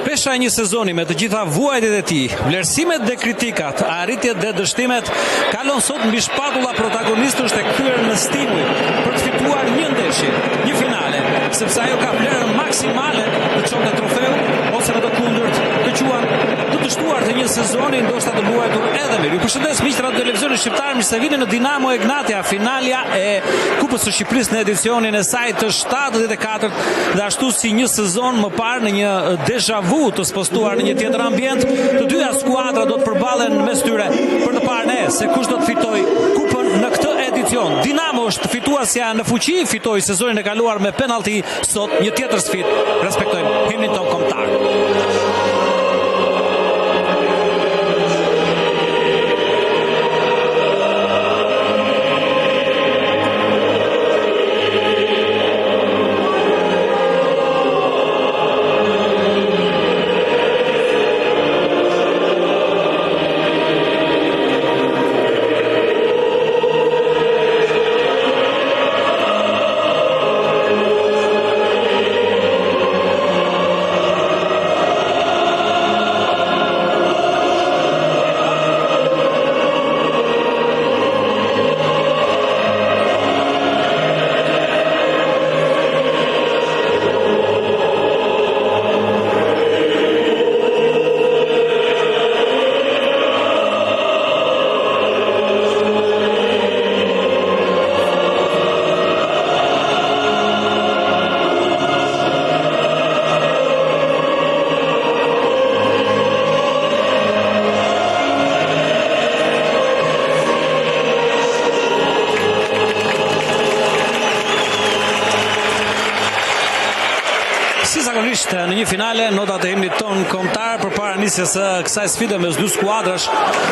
Pesha e një sezoni me të gjitha vuajtjet e tij, vlerësimet dhe kritikat, arritjet dhe dështimet, kalon sot mbi shpatulla protagonistësh të kthyer në stimuj për të fituar një ndeshje, një finale, sepse ajo ka vlerën maksimale të çonte trofeu ose në të kundërt të quan të dështuar të një sezoni ndoshta të luajtur edhe mirë. Ju përshëndes miqtë radio televizionit shqiptar, mirë se vini në Dinamo Egnatia, finalja e Kupës së Shqipërisë në edicionin e saj të 74 dhe ashtu si një sezon më parë në një deja vu të spostuar në një tjetër ambient, të dyja skuadra do të përballen mes tyre për të parë ne se kush do të fitojë kupën në këtë edicion. Dinamo është fituesja në fuqi, fitoi sezonin e kaluar me penallti, sot një tjetër sfidë. Respektojmë himnin ton kombëtar. Në një finale, notat e himnit ton kombëtar përpara nisjes së kësaj sfide mes dy skuadrash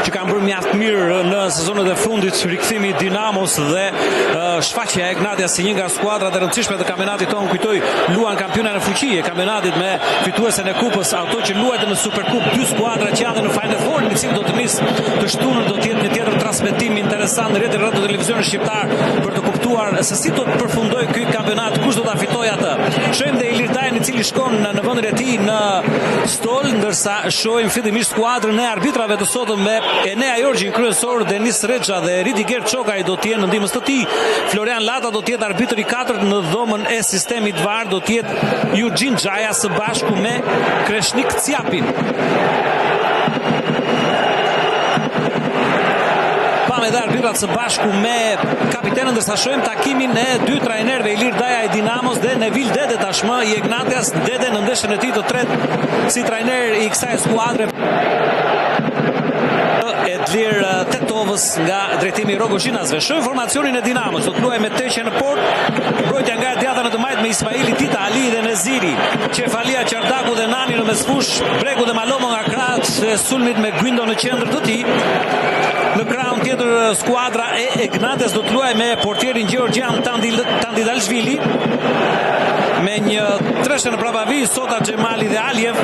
që kanë bërë mjaft mirë në sezonet e fundit, rikthimi i Dinamos dhe shfaqja e Egnatias si një nga skuadrat e rëndësishme të kampionatit ton. Kujtoj, luan kampionin e fuqi e kampionatit me fituesen e kupës, ato që luajnë në Superkup, dy skuadra që janë në Final Four, në cilin do të nisë të shtunën, do të jetë një tjetër transmetim interesant në rrjetin radio televizionit shqiptar për të kuptuar se si do të përfundojë ky kampionat, kush do ta fitojë atë. Shohim dhe Ilir Dajin i cili shkon në vendin e tij në stol, ndërsa shohim fillimisht skuadrën e arbitrave të sotëm me Enea Jorgjin kryesor, Denis Rexha dhe Ridiger Çokaj do të jenë në ndihmës të tij. Florian Lata do të jetë arbitri i katërt, në dhomën e sistemit VAR do të jetë Eugene Xhaja së bashku me Kreshnik Ciapin. Dhe arbitrat së bashku me kapitenën, ndërsa shohim takimin e dy trajnerëve, Ilir Daja i Dinamos dhe Nevil Dede tashmë i Egnatias. Dede në ndeshjen e tij të tretë si trajner i kësaj skuadre. Edlir Tetovës nga drejtimi i Rogozhinasve. Shohim formacionin e Dinamos, do të luajë me Teqe në port, mbrojtja nga djata në të majt me Ismaili, Tita Ali dhe Neziri, Qefalia, Qardaku dhe Nani në mesfush, Bregu dhe Malomo nga krahët e sulmit me Gwindo në qendër të tij. Në krahun tjetër skuadra e Egnatias do të luajë me portierin Gjeorgjan Tandidalshvili, me një treshe në prapavi, Sota Xhemali dhe Aliev,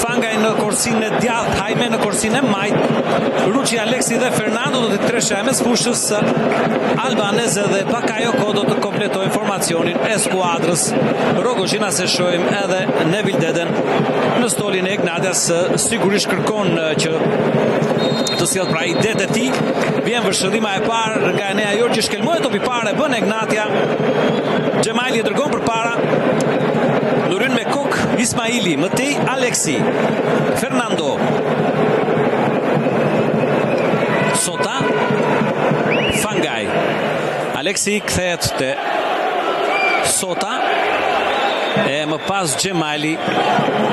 Fangaj në korsinë e djathtë, Hajme në korsinë e majt, Ruçi Aleksi dhe Fernando do të tresha e mesfushës, Albanese dhe Bakayoko do të kompletojnë formacionin e skuadrës. Rogozhinas e shohim edhe Nevil Deden në stolin e Egnatias, sigurisht kërkon që të sjellë pra idetë e tij. Vjen vëshëllima e parë nga Enea Jorgji, shkelmohet topi parë, bën Egnatia. Xhemali e dërgon përpara. Nurin me Kok, Ismaili, mëtej Aleksi, Fernando, Sota, Fangaj. Aleksi kthehet te Sota e më pas Xhemali.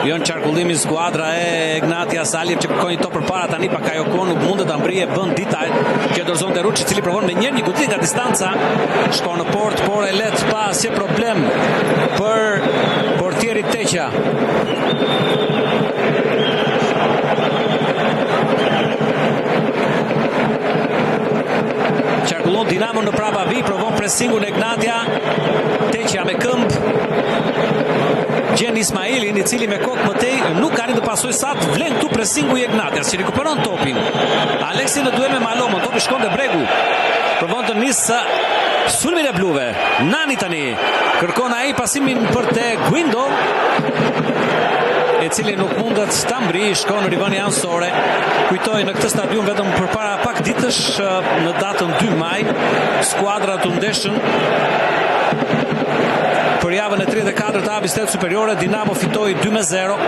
Jo në qarkullimi skuadra e Egnatias, Aliev që kërkoi to përpara, tani Bakayoko nuk mundet ta mbrije, bën Dita që dorëzonte Ruçi, i cili provon me një guxim nga distanca, shkon në port, por e let pa asnjë problem për portierin Teqa. Qarkullon Dinamo në prapavi, provon presingun Egnatia, Teqa me këmbë, gjen Ismailin, i cili me kokë mëtej nuk ka një të pasoj sa të vlen këtu presingu i Egnatias, që rikuperon topin. Aleksi në duel me Malomon, topi shkon dhe Bregu, provon të nisë sulmin e bluve. Nani tani kërkon ai pasimin për te Gwindo, e cili nuk mundet ta mbri, shkon në rivënie anësore. Kujtoj në këtë stadium vetëm përpara pak ditësh në datën 2 maj skuadrat u ndeshën për javën e 34 të A-bis Shtet Superiore. Dinamo fitoi 2-0.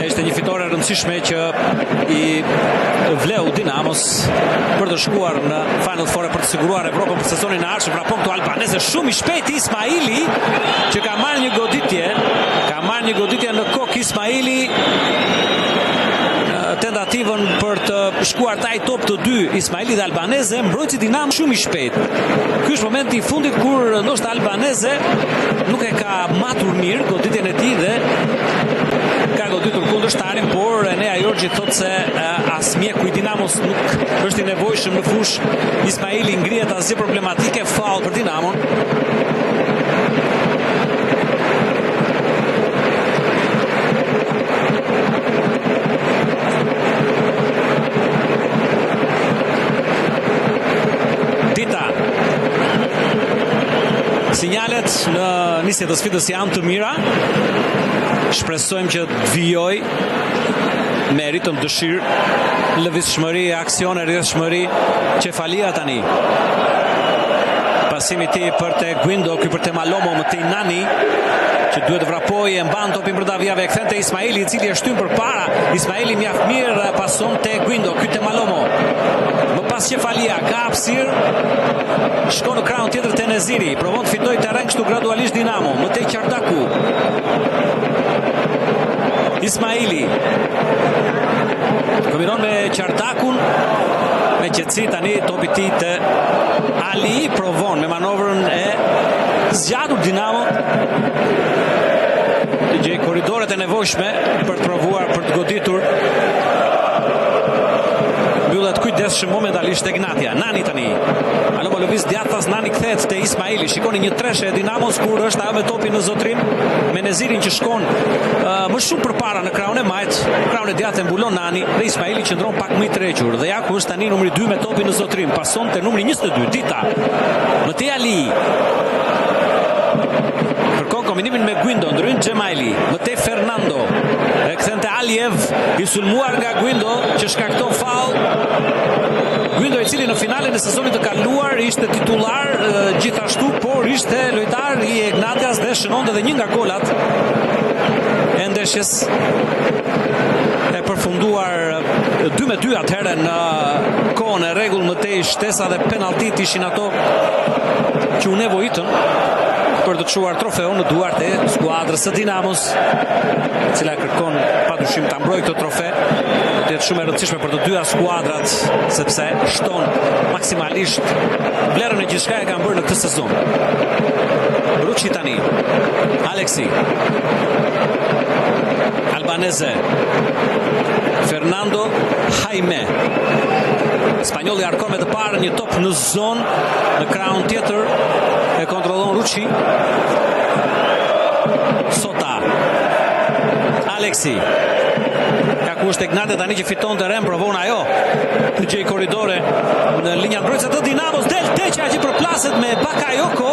Ishte një fitore rëndësishme që i vleu Dinamos për të shkuar në Final Four për të siguruar Evropën për sezonin e ardhshëm. Vrapon këtu albaneze shumë i shpejt Ismaili që ka marrë një goditje në kokë. Ismaili tentativën për të shkuar taj top të dy Ismaili dhe albaneze, mbrojtësi Dinamo shumë i shpejt. Ky është momenti i fundit kur ndoshta albaneze nuk e ka matur mirë goditjen e tij dhe ka goditur kundërshtarin, por Enea Jorgji thotë se as mjeku i Dinamos nuk është i nevojshëm në fush. Ismaili ngrihet asgjë problematike, faul për Dinamon. Dita. Sinjalet në nisje të sfidës janë të mira. Shpresojmë që të vijoj me ritëm dëshirë, lëvizshmëri, aksione, rrjedhshmëri. Cefalia tani. Pasimi i tij për te Guindo, ky për te Malomo, më tej Nani, që duhet të vrapojë, e mban topin brenda vijave, e kthen te Ismaili, i cili e shtyn përpara. Ismaili mjaft mirë pason te Guindo, ky te Malomo. Më pas Cefalia ka hapësirë, shkon në krahun tjetër te Neziri, provon të fitojë terren kështu gradualisht Dinamo, më tej Qardaku. Ismaili kombinon me Qardakun, me qetësi tani topi i tij te Ali, provon me manovrën e zgjatur Dinamo të gjej korridoret e nevojshme për të provuar për të goditur. Mbyllet kujdesshëm momentalisht Ignatia. Nani tani. Alomo lëviz djathtas, Nani kthehet te Ismaili. Shikoni një treshe e Dinamos kur është ajo me topin në zotrim, me Nezirin që shkon më shumë përpara në krahun e majt. Krahun e djathtë mbulon Nani dhe Ismaili qëndron pak më i tërhequr. Dhe ja ku është tani numri 2 me topin në zotrim. Pason te numri 22, Dita. Mëtej Ali. Kërkon kombinimin me Guindo, ndryn Xhemaili, mëtej Fernando. E kthen te Aliev, i sulmuar nga Guindo që shkakton faull. Guindo i cili në finalen e sezonit të kaluar ishte titullar gjithashtu, por ishte lojtar i Ignatias dhe shënonte edhe një nga golat e ndeshjes e përfunduar 2-2 atëherë në kohën e rregull. Mëtej shtesa dhe penaltit ishin ato që u nevojitën për të çuar trofeun në duart e skuadrës së Dinamos, e cila kërkon padyshim ta mbrojë këtë trofe. Do të jetë shumë e rëndësishme për të dyja skuadrat, sepse shton maksimalisht vlerën e gjithçka e kanë bërë në këtë sezon. Ruçi tani. Aleksi. Albaneze. Fernando Jaime. Spanjolli arkon me të parë një top në zonë, në krahun tjetër e kontrollon Ruçi. Sota. Aleksi. Ka kusht Ignate tani që fiton terren, provon ajo të gjej korridore në linja mbrojtëse të Dinamos. Del Teqa që përplaset me Bakayoko.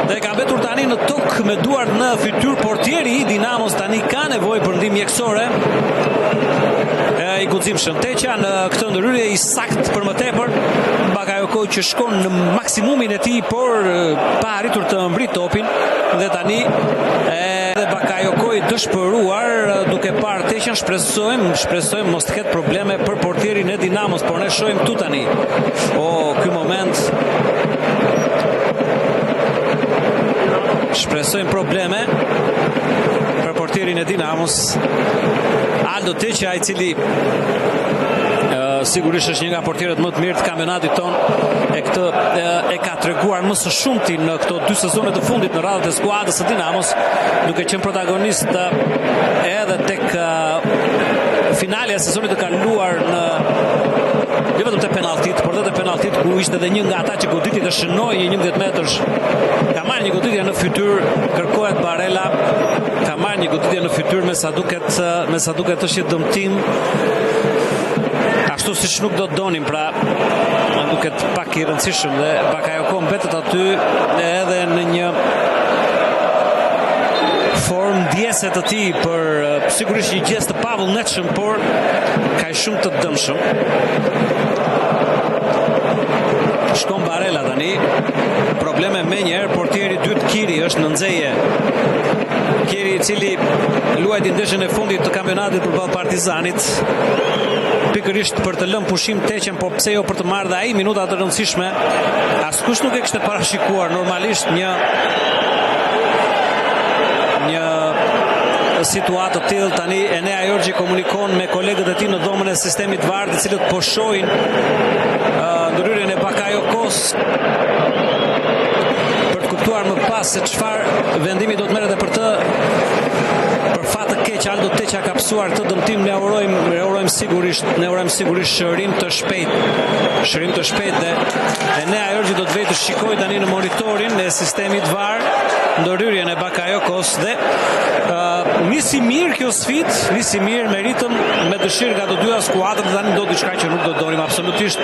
Dhe ka mbetur tani në tokë me duart në fytyr portieri i Dinamos. Tani ka nevojë për ndihmë mjekësore. I guximshëm Teqa në këtë ndërhyrje i sakt për më tepër. Bakayoko që shkon në maksimumin e tij, por pa arritur të mbrit topin. Dhe tani edhe Bakayoko i dëshpëruar duke parë Teqan. Shpresojmë mos të ketë probleme për portierin e Dinamos, por ne shohim këtu tani. Ky moment shpresojmë probleme për portierin e Dinamos. Aldo Teqa, i cili sigurisht është një nga portierët më të mirë të kampionatit ton, e këtë e ka treguar më së shumti në këto 2 sezone të fundit në radhët e skuadrës së Dinamos, duke qenë protagonist edhe tek finalja e sezonit të kaluar në jo vetëm te penaltit, por edhe te penaltit ku ishte edhe një nga ata që goditi të shënoi një 11 metrash. Ka marrë një goditje në fytyr, kërkohet Barella, ka marrë një goditje në fytyr, me sa duket është një dëmtim ashtu siç nuk do të donim, pra duket pak i rëndësishëm dhe Bakayoko mbetet aty edhe në një formë ndjese të tij për sigurisht një gjest të pavullnetshëm, por ka shumë të dëmshëm. Shkon Barella tani, probleme me njerë, portieri dytë Kiri është në nxeje. Kiri i cili luajti ndeshjen e fundit të kampionatit përballë Partizanit, pikërisht për të lënë pushim Teqen, po pse jo për të marrë dhe ai minuta të rëndësishme. Askush nuk e kishte parashikuar normalisht një situatë të tillë. Tani Enea Jorgji komunikon me kolegët e tij në dhomën e sistemit VAR, të cilët po shohin ndryrjen e Bakayokos për të kuptuar më pas se çfarë vendimi do të merret edhe për të. Për fat të keq Aldo Teqa ka psuar të dëmtim, ne urojmë sigurisht shërim të shpejt dhe Enea Jorgji do të vejë të shikojë tani në monitorin e sistemit VAR ndërhyrjen e Bakayokos dhe nisi mirë kjo sfidë, nisi mirë me ritëm, me dëshirë nga të dyja skuadrat. Tani do diçka që nuk do të donim absolutisht.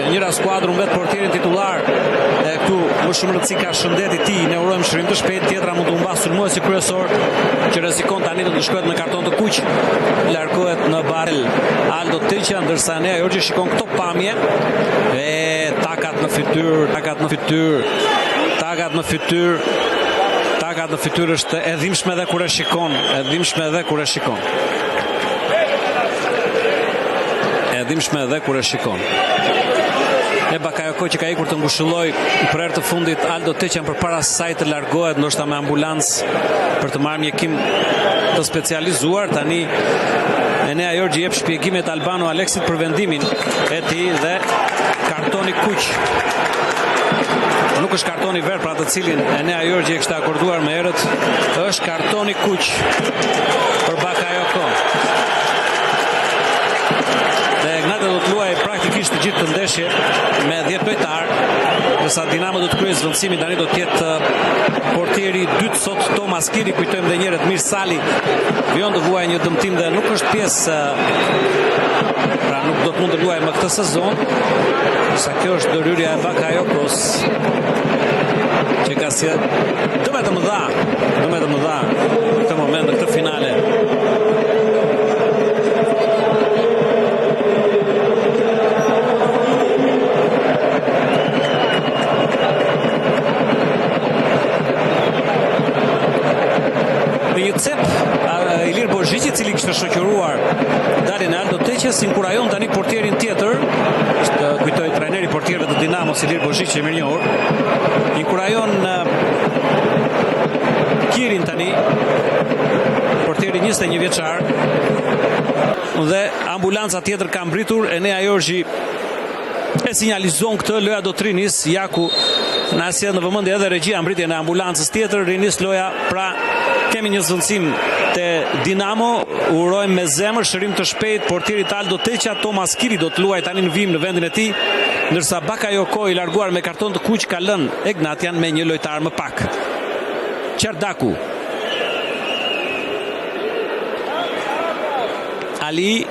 Njëra skuadër mbet portierin titullar dhe këtu më shumë rëndësi ka shëndeti i tij, ne urojmë shërim të shpejtë. Tjetra mund të humbas sulmuesi kryesor që rrezikon tani të shkohet në karton të kuq, largohet në barel Aldo Teqa, ndërsa Enea Jorgji shikon këto pamje e takat në fytyrë është e dhimbshme edhe kur e shikon, E Bakayoko që ka ikur të ngushëlloj për herë të fundit Aldo Teqen përpara saj të largohet, ndoshta me ambulancë për të marrë mjekim të specializuar. Tani Enea Jorgji jep shpjegimet Albano Aleksit për vendimin e tij dhe kartoni kuq. Nuk është kartoni verdh, pra të cilin Enea Jorgji e kishte akorduar më herët, është kartoni kuq për Bakayoko. Dhe Gnate do të luajë praktikisht të gjithë të ndeshje me 10 lojtar, ndërsa Dinamo do të kryejë zvendësimin. Tani do të jetë portieri i dytë sot Thomas Kiri, kujtojmë edhe një herë Mir Sali vjen të vuajë një dëmtim dhe nuk është pjesë, pra nuk do të mund të luajë më këtë sezon. Sa kjo është ndërhyrja e Bakayokos që ka si dëme të mëdha në këtë moment, në këtë finale. Në një cep Ilir Bozhiqi, i cili kishte shoqëruar daljen e Aldo Teqes, inkurajon tani portierin tjetër, kujtoj trajneri portierëve të Dinamos Ilir Bozhiqi, mirë njohur, inkurajon Kirin tani, portieri 21 vjeçar, dhe ambulanca tjetër ka mbritur. Enea Jorgji e sinjalizon këtë, loja do të rinis. Jaku na sjell në vëmendje edhe regjia mbritjen e ambulancës tjetër, rinis loja. Pra kemi një zvendësim te Dinamo, urojmë me zemër shërim të shpejt portierit Aldo Teqa. Thomas Kiri do të luajë tani në vim në vendin e tij, ndërsa Bakayoko, i larguar me karton të kuq, ka lënë Egnatian me një lojtar më pak. Çardaku, Ali,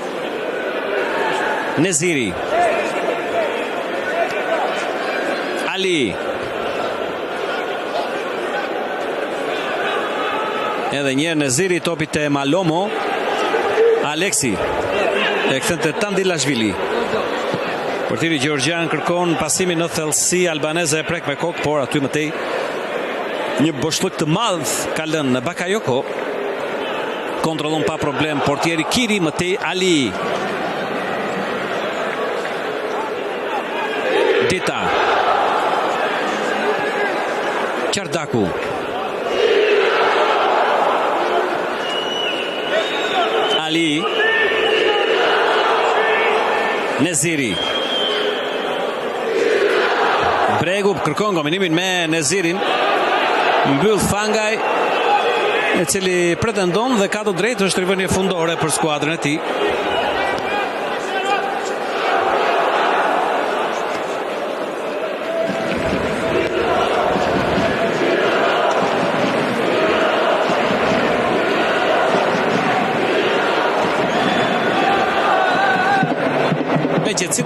Neziri, Ali, edhe një Neziri, topi te Malomo, Aleksi e kthen te Tandilashvili. Portieri Gjeorgjan kërkon pasimin në thellësi, albaneze e prek me kokë, por aty mëtej një boshllëk të madh ka lënë Bakayoko. Kontrollon pa problem portieri Kiri, mëtej Ali. Dita, Çardaku, Ali, Neziri. Bregu kërkon kombinimin me Nezirin, mbyll Fangaj, e cili pretendon dhe ka të drejtë, është rivënie fundore për skuadrën e tij.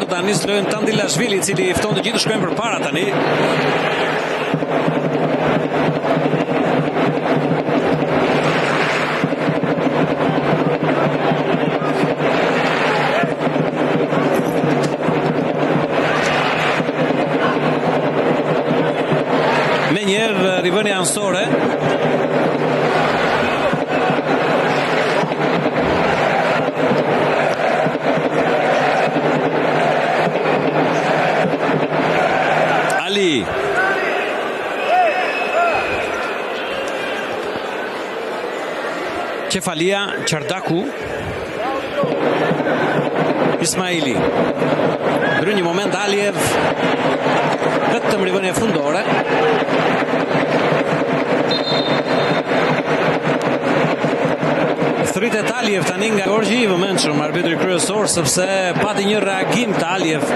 për ta nisur lojën Tandilashvili, i cili fton të gjithë të shkojnë përpara tani. Me njerë rivënia ansore. Ali. Cefalia, Çardaku. Ismaili. Ndry një moment Aliev. Vetëm rivënia fundore. Thritet Aliev tani nga Gorgji i vëmendshëm, arbitri kryesor, sepse pati një reagim të Aliev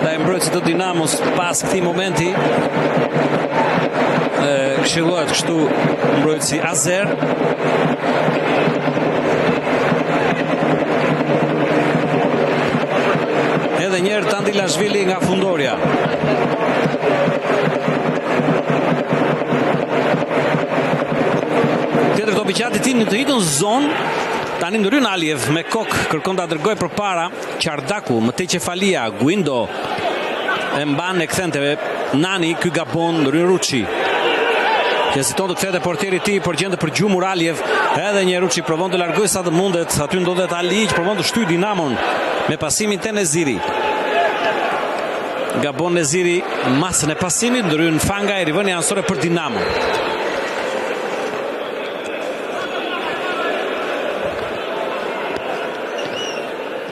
ndaj mbrojtësit të Dinamos pas këtij momenti. Këshillohet kështu mbrojtësi Azer. Edhe njerë Tandilashvili nga fundorja. Tjetër topi qati tim në të hitën zonë. Tani ndryn Aliev me kokë, kërkon ta dërgoj përpara. Çardaku, mëtej Cefalia, Guindo e mban e kthente Nani, ky gabon ndryn Ruçi. Që heziton të kthete portieri i tij, por gjende për gjumur Aliev. Edhe një Ruçi provon të largoj sa të mundet. Aty ndodhet Ali që provon të shtyjë Dinamon me pasimin te Neziri. Gabon Neziri masën e pasimit, ndryn Fanga e rivënia ansore për Dinamo.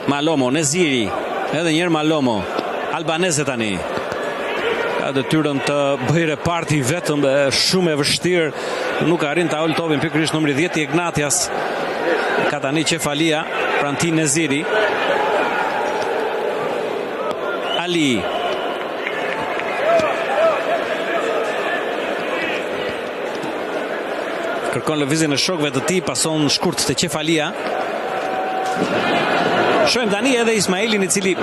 Malomo, Neziri, edhe njerë Malomo, Albanese tani. Ka detyrën të bëjë reparti vetëm, shumë e vështirë, nuk arrin ta ul topin pikërisht numri 10 i Ignatias. Ka tani Cefalia, pranti Neziri. Ali. Kërkon lëvizjen e shokëve të tij, pason shkurt te Cefalia. Shohim tani edhe Ismailin, i cili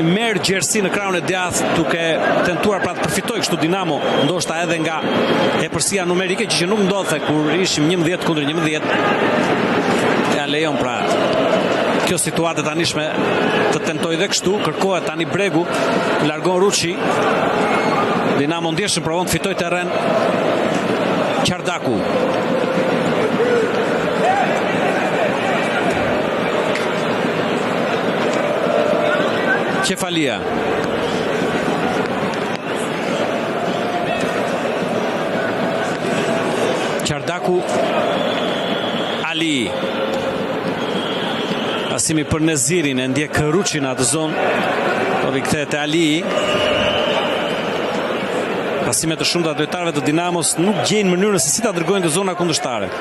merr gjerësi në krahun e djathtë, duke tentuar pra të përfitojë kështu Dinamo, ndoshta edhe nga epërsia numerike që nuk ndodhte kur ishim 11 kundër 11. Ja lejon pra kjo situatë tanishme të tentoj dhe kështu. Kërkohet tani Bregu, largon Ruçi. Dinamo ndjeshëm provon të fitojë terren. Çardaku. Cefalia. Çardaku. Ali. Pasimi për Nezirin, e ndjek Ruçi në atë zonë. Topi kthehet te Ali. Pasime të shumta të lojtarëve të Dinamos nuk gjejnë mënyrën se si ta dërgojnë të zona kundërshtare.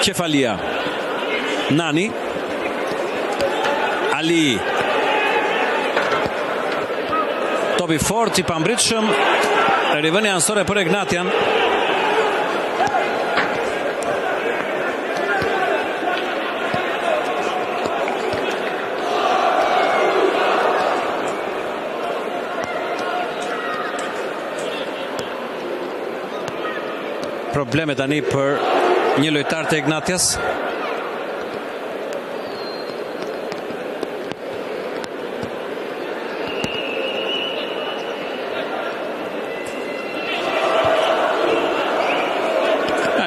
Cefalia. Nani. Ali. Topi fort i pambritshëm. Rivënia ansore për Ignatian. Probleme tani për një lojtar të Ignatias.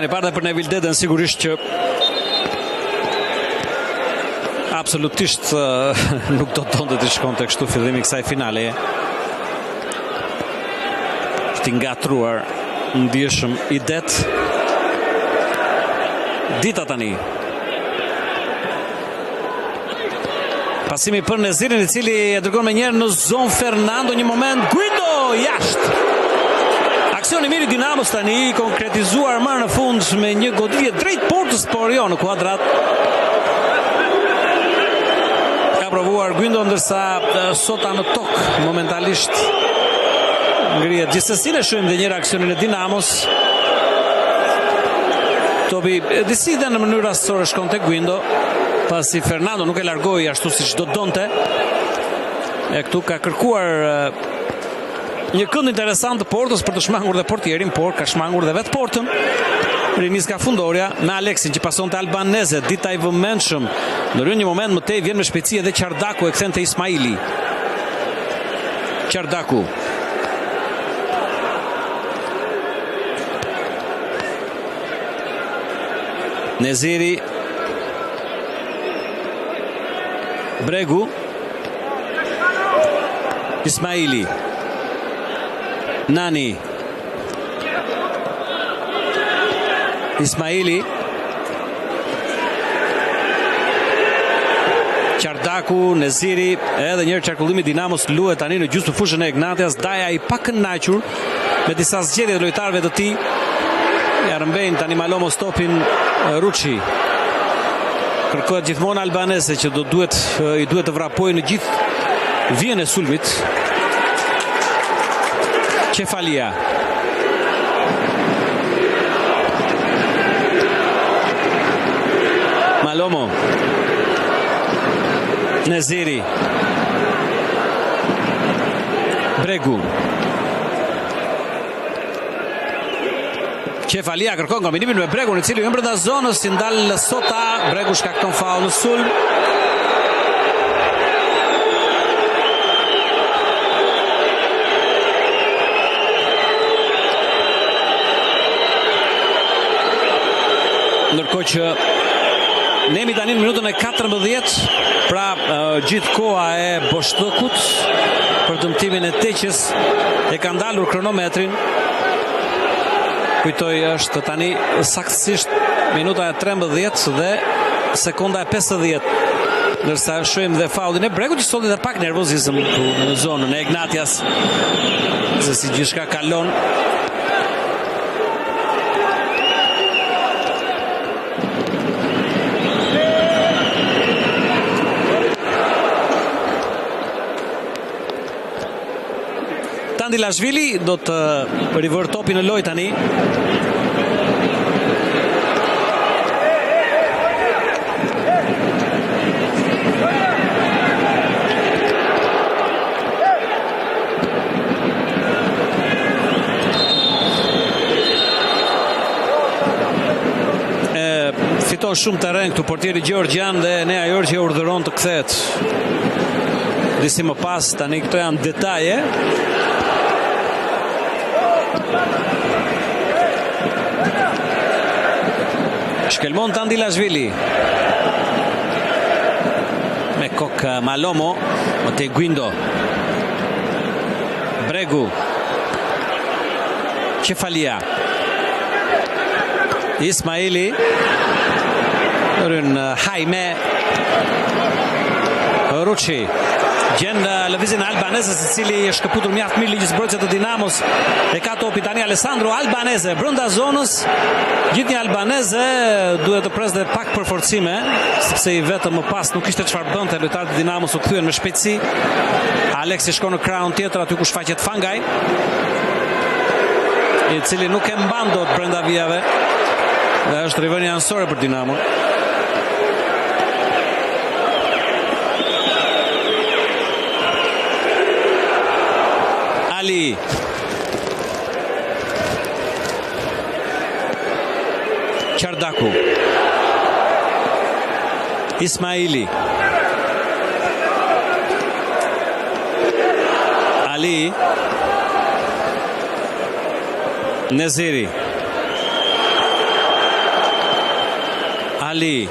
Një parë për Neville Deden sigurisht që absolutisht nuk do të donte të shkonte kështu fillimi kësaj finale. Është i ngatruar, ndjeshëm i det. Dita tani. Pasimi për Nezirin, i cili e dërgon me njerë në zonë Fernando, një moment, Guido, jashtë. Aksioni mirë i Dinamos tani, konkretizuar më në fund me një goditje drejt portës, por jo në kuadrat. Ka provuar Guido, ndërsa sota në tokë momentalisht ngrihet. Gjithsesi ne shohim dhe një reaksionin e Dinamos. Topi disi dhe në mënyrë rastësore shkon te Guido, pasi Fernando nuk e largoi ashtu siç do donte. E këtu ka kërkuar një kënd interesant të Portës për të shmangur dhe portierin, por ka shmangur dhe vetë Portën. Rinis ka fundorja me Aleksin që pason të Albaneze, dita i vëmendshëm. Në një moment më tej vjen me shpejtësi edhe Qardaku e kthen te Ismaili. Qardaku. Neziri. Bregu. Ismaili. Nani. Ismaili. Qardaku, Neziri, edhe njërë qarkullimi Dinamos luhet tani në gjysmë fushën e Ignatias. Daja i pak kënaqur me disa zgjedhje të lojtarëve të tij. Ja rëmbejnë tani Malomo stopin Ruçi. Kërkohet gjithmonë Albanese që i duhet të vrapojë në gjithë vijën e sulmit. Cefalia. Malomo. Neziri. Bregu. Cefalia kërkon kombinimin me Bregun, i cili vjen brenda zonës, si ndal Sota. Bregu shkakton faull në sulm. Ndërkohë që ne jemi tani në minutën e 14, pra gjithë koha e Boshtëkut për dëmtimin e Teqës e ka ndalur kronometrin. Kujtoj është tani saktësisht minuta e 13 dhe sekonda e 50. Ndërsa shohim dhe faullin e Bregut që solli edhe pak nervozizëm në zonën e Ignatias. Se si gjithçka kalon. Tandilashvili do të rivër topin në lojë tani. Fiton shumë terren këtu portieri Gjeorgjan dhe Nea Jorgji urdhëron të kthehet. Disi më pas tani këto janë detaje. Shkelmon Tandilashvili me kokë Malomo, Matej Guindo. Bregu. Cefalia. Ismaili. Rën Jaime. Ruçi. Gjen lëvizjen e Albaneses, i cili është shkëputur mjaft mirë ligj zbrojtëse të Dinamos. E ka topi tani Alessandro Albanese brenda zonës. Gjithnjë Albanese duhet të presë dhe pak përforcime, sepse i vetëm më pas nuk ishte çfarë bënte. Lojtarët e Dinamos u kthyen me shpejtësi. Aleksi shkon në krahun tjetër aty ku shfaqet Fangaj, i cili nuk e mban dot brenda vijave. Dhe është rivënia ansore për Dinamo. Ali. Qardaku. Ismaili. Ali. Neziri. Ali.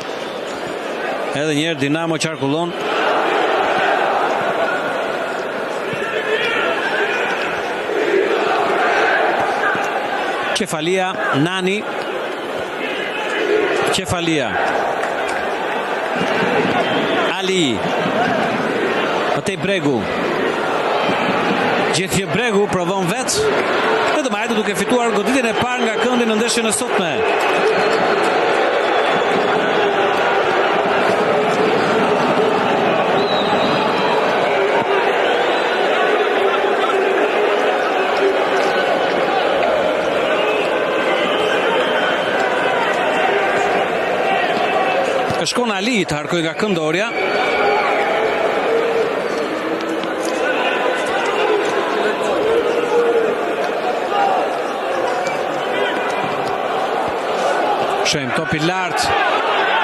Edhe njerë Dinamo qarkullon. Cefalia, Nani. Cefalia. Ali. Matej Bregu. Gjithje Bregu provon vetë. Vetëm ai duke fituar goditjen e parë nga këndi në ndeshjen e sotme. Shkon Ali të harkoj nga këndorja. Shojmë topi lart.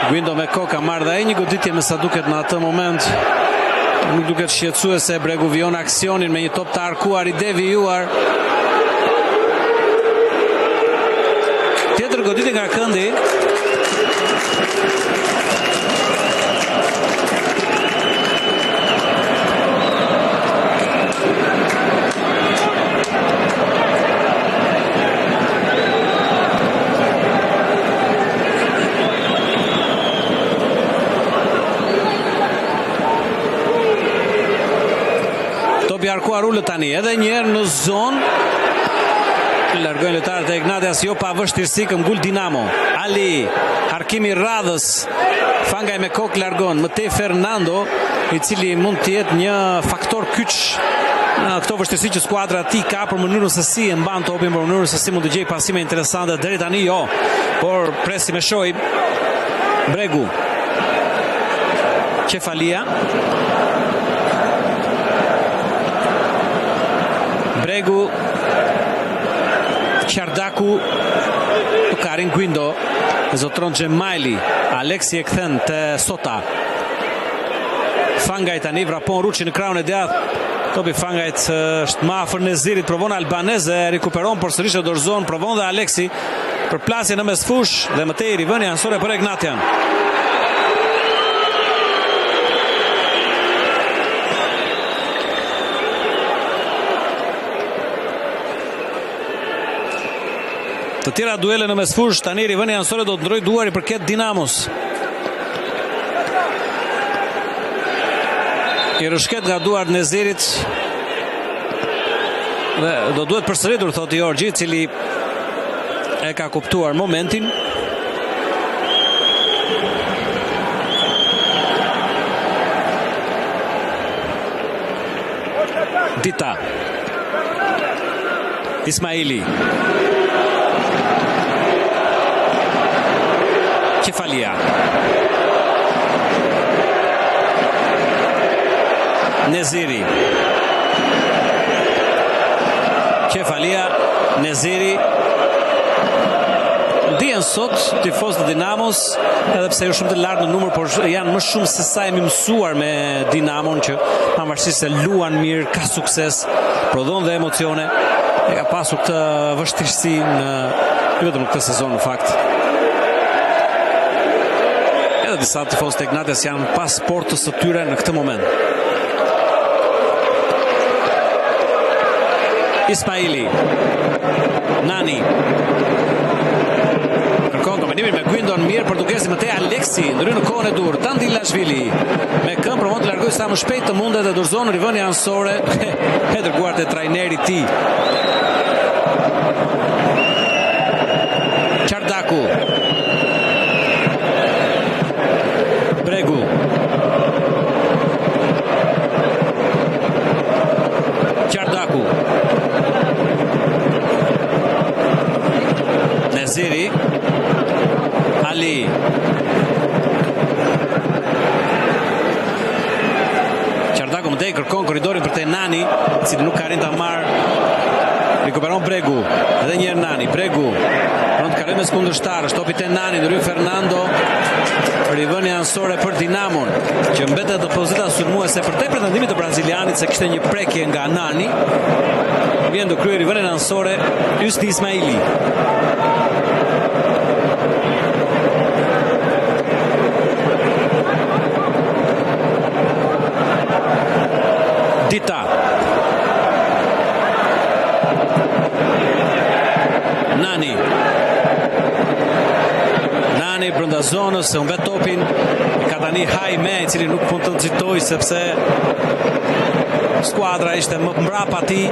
Guindo me koka marrë dhe ai një goditje me sa duket në atë moment. Nuk duket shqetësuese. Bregu vijon aksionin me një top të arkuar i devijuar. Tjetër goditje nga këndi. Topi arkuar ullë tani, edhe njerë në zonë. Largojnë lojtarët e Ignatias jo pa vështirësi këmbgul Dinamo. Ali, harkimi radhës. Fangaj me kokë largon. Mëtej Fernando, i cili mund të jetë një faktor kyç në këto vështirësi që skuadra ti ka për mënyrën se si e mban topin, për mënyrën se si mund të gjej pasime interesante. Deri tani jo, por presi me shoj. Bregu. Qefalia. Bregu. Qardaku. Karin Guindo. Zotron Gjemajli. Aleksi e kthen të Sota. Fangajt tani vrapon Ruçi në krahun e djathtë. Topi Fangajt është më afër Nezirit, provon Albaneze, rikuperon por sërish e dorëzon, provon dhe Aleksi për plasje në mesfush dhe mëtej rivënia ansore për Ignatian. Të tjera duele në mesfush, tani rivënia ansore do të ndroj duar i përket Dinamos. I rëshket nga duart Nezirit dhe do duhet përsëritur, thotë Jorgji, cili e ka kuptuar momentin. Dita. Ismaili. Qefalia. Neziri. Qefalia, Neziri. Dihen sot tifozët e Dinamos, edhe pse jo shumë të lartë në numër, por janë më shumë se sa jemi mësuar me Dinamon, që pavarësisht se luan mirë, ka sukses, prodhon dhe emocione, e ka pasur këtë vështirësi në vetëm në këtë sezon në fakt. Edhe disa tifozë të Ignatias janë pas portës së tyre në këtë moment. Ismaili. Nani. Kërkon kombinimin me Guindon mirë portugezi mëtej Aleksi, ndryshe në kohën e dur. Tandilashvili. Me këmbë provon të largojë sa më shpejt të mundet dhe dorëzon rivënia ansore e dërguar te trajneri i tij. Qardaku. Bregu. Qardaku. Neziri. Ali. Qardaku më tej kërkon korridorin për te Nani, i cili nuk ka arrin ta marrë. Rikuperon Bregu. Edhe një herë Nani. Bregu. Pron të kaloj mes kundërshtarësh. Topi te Nani, ndryshon Fernando. Rivënia ansore për Dinamon, që mbetet në pozita sulmuese për te pretendimit të brazilianit se kishte një prekje nga Nani. Vjen do kryej rivënien ansore Ysti Ismaili. Dita. Nani. Nani brenda zonës, se humbet topin. Ka tani Hajme, i cili nuk mund të nxitoj sepse skuadra ishte më mbrapa tij.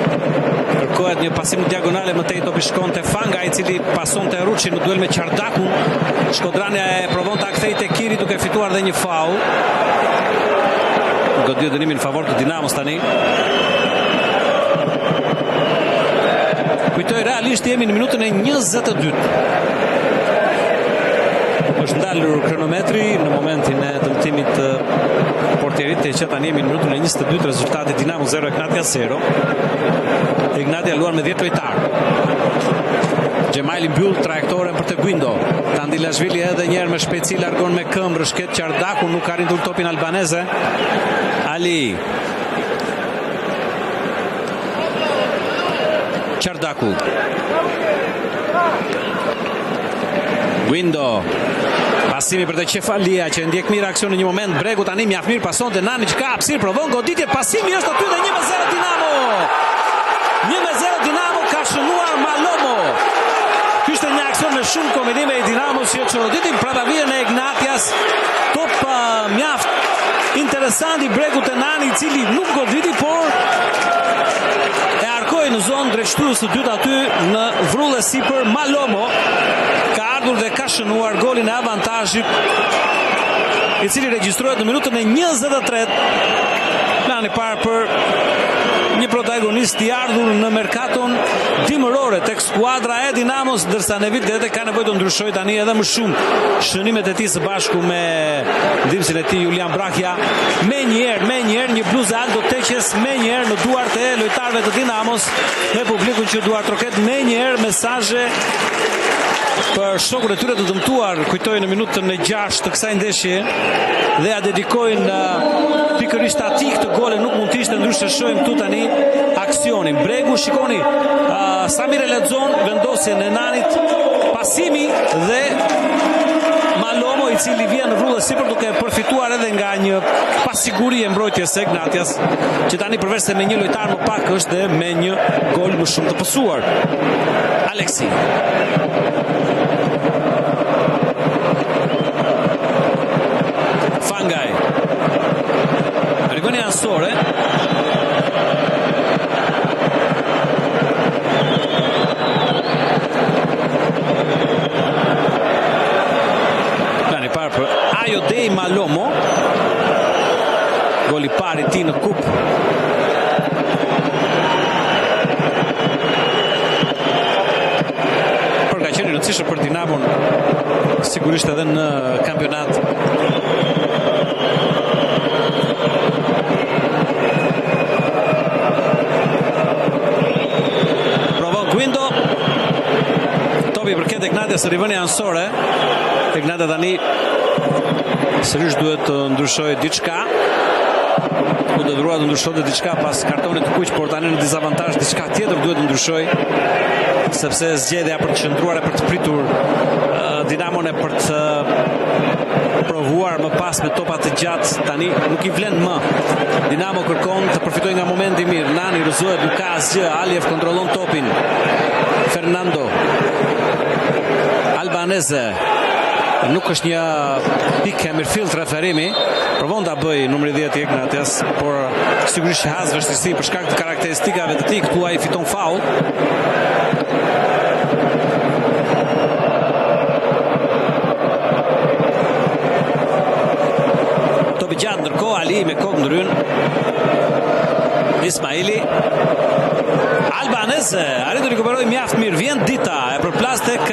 Kërkohet një pasim në diagonale, mëtej topi shkon te Fanga, i cili pason te Ruçi në duel me Qardakun. Shkodrania e provon ta kthejë te Kiri duke fituar dhe një faul. Godiu dënimin në favor të Dinamos tani. Kujtoj realisht jemi në minutën e 22. Është ndalur kronometri në momentin e dëmtimit të portierit, që tani jemi në minutën e 22, rezultati Dinamo 0 Ignatia 0. Ignatia luan me 10 lojtarë. Gjemajli mbyll trajektoren për të Guindo. Tandilashvili edhe njerë me shpejtësi largon me këmbë, rëshket Qardaku, nuk ka rindur topin albaneze. Ali Qardaku, Guindo, pasimi për të Qefalia që ndjek mirë aksion në një moment. Bregu tani mjaft mirë pason të Nani që ka hapësirë, provon goditje, pasimi është aty dhe 1-0 Dinamo. 1-0 Dinamo ka shënuar Malomo. Ky ishte një aksion me shumë kombinime i Dinamos që çoroditin prapavien e Ignatias. Top mjaft interesant i Bregu të Nani, i cili nuk goditi, por e arkoi në zonë drejtshtues së dytë aty në vrullë sipër. Malomo ka ardhur dhe ka shënuar golin e avantazhit, i cili regjistrohet në minutën e 23. Plani parë për një protagonist i ardhur në merkaton dimërore tek skuadra e Dinamos, ndërsa në vitet ka nevojë të ndryshojë tani edhe më shumë shënimet e tij së bashku me ndihmësin e tij Julian Brahja. Me njëherë një bluzë Aldo Teqes, me njëherë në duart e lojtarëve të Dinamos, me publikun që duart roket, me njëherë mesazhe për shokun e tyre të dëmtuar, kujtojnë në minutën e 6 të kësaj ndeshje dhe ja dedikojnë pikërisht atij këtë gole. Nuk mund të ishte ndryshe. Shohim këtu tani aksionin. Bregu, shikoni, Samir e lexon vendosjen e Nanit, pasimi dhe Malomo, i cili vjen në vrullë sipër duke përfituar edhe nga një pasiguri e mbrojtjes së Ignatias, që tani përveç se me një lojtar më pak është dhe me një gol më shumë të pësuar. Aleksi Fangaj, Rigoni Ansore, plani parë për Ayodei Malomo, goli parë i tij në kupë. Por ka qenë rëndësishëm për Dinamon, sigurisht edhe në kampionat. Provon Guindo, topi përket Ignatias, rivënia Ansore. Ignatias tani sërish duhet të ndryshojë diçka. U dëvruar të ndryshojë diçka pas kartonit të kuq, por tani në dizavantazh diçka tjetër duhet të ndryshojë, sepse zgjedhja për të qëndruar e për të pritur Dinamon e për të provuar më pas me topa të gjatë tani nuk i vlen më. Dinamo kërkon të përfitojë nga momenti mirë. Nani rrëzohet, nuk ka asgjë. Aliev kontrollon topin. Fernando Albanese, nuk është një pikë e mirëfill referimi. Provon ta bëj numri 10 i Ignatias, por sigurisht që has vështirësi për shkak të karakteristikave të tij. Këtu ai fiton faull. Topi gjatë, ndërkohë Ali me kokë ndryn. Ismaili Albanese arriti të rikuperojë mjaft mirë. Vjen Dita, e përplas tek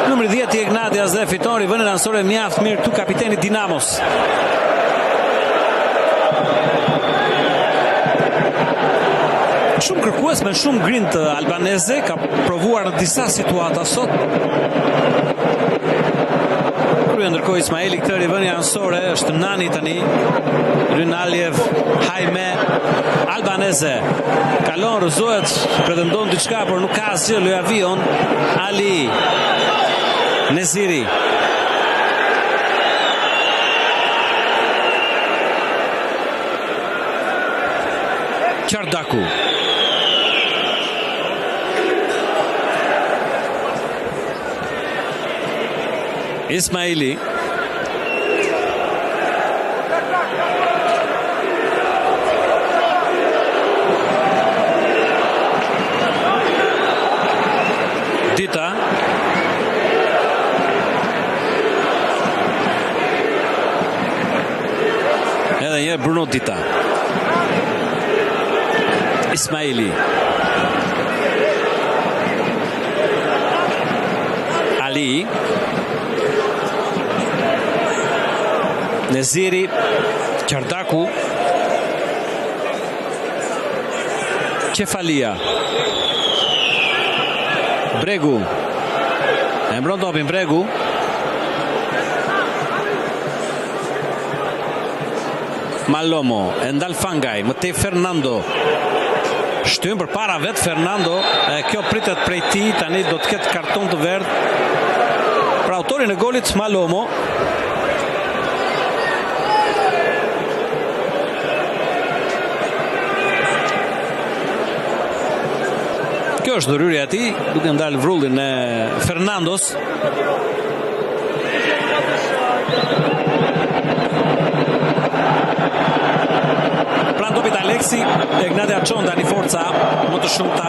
numri 10 i Ignatias dhe fiton rivënien Ansore mjaft mirë këtu kapiteni Dinamos. Shumë kërkues me shumë grind Albanese, ka provuar në disa situata sot. Ndërkohë Ismaili këtë rivënia Ansore, është Nani tani, Rynaljev, Hajme, Albanese kalon, rëzohet, pretendon diçka, por nuk ka asgjë. Lojavion, Ali, Neziri, Qardaku, Ismaili, Dita, edhe një Bruno Dita, Ismaili, Ali, Neziri, Qardaku, Qefalia, Bregu, E mbron topin Bregu. Mallomo, e ndal Fangaj, më tej Fernando. Shtyn për para vet Fernando, kjo pritet prej tij, tani do të ketë karton të verdh. Pra autorin e golit Mallomo. Kjo është dhuryrja e tij, duke ndal vrullin e Fernandos. Pran topit Aleksi, Ignatia Çonda një forca më të shumta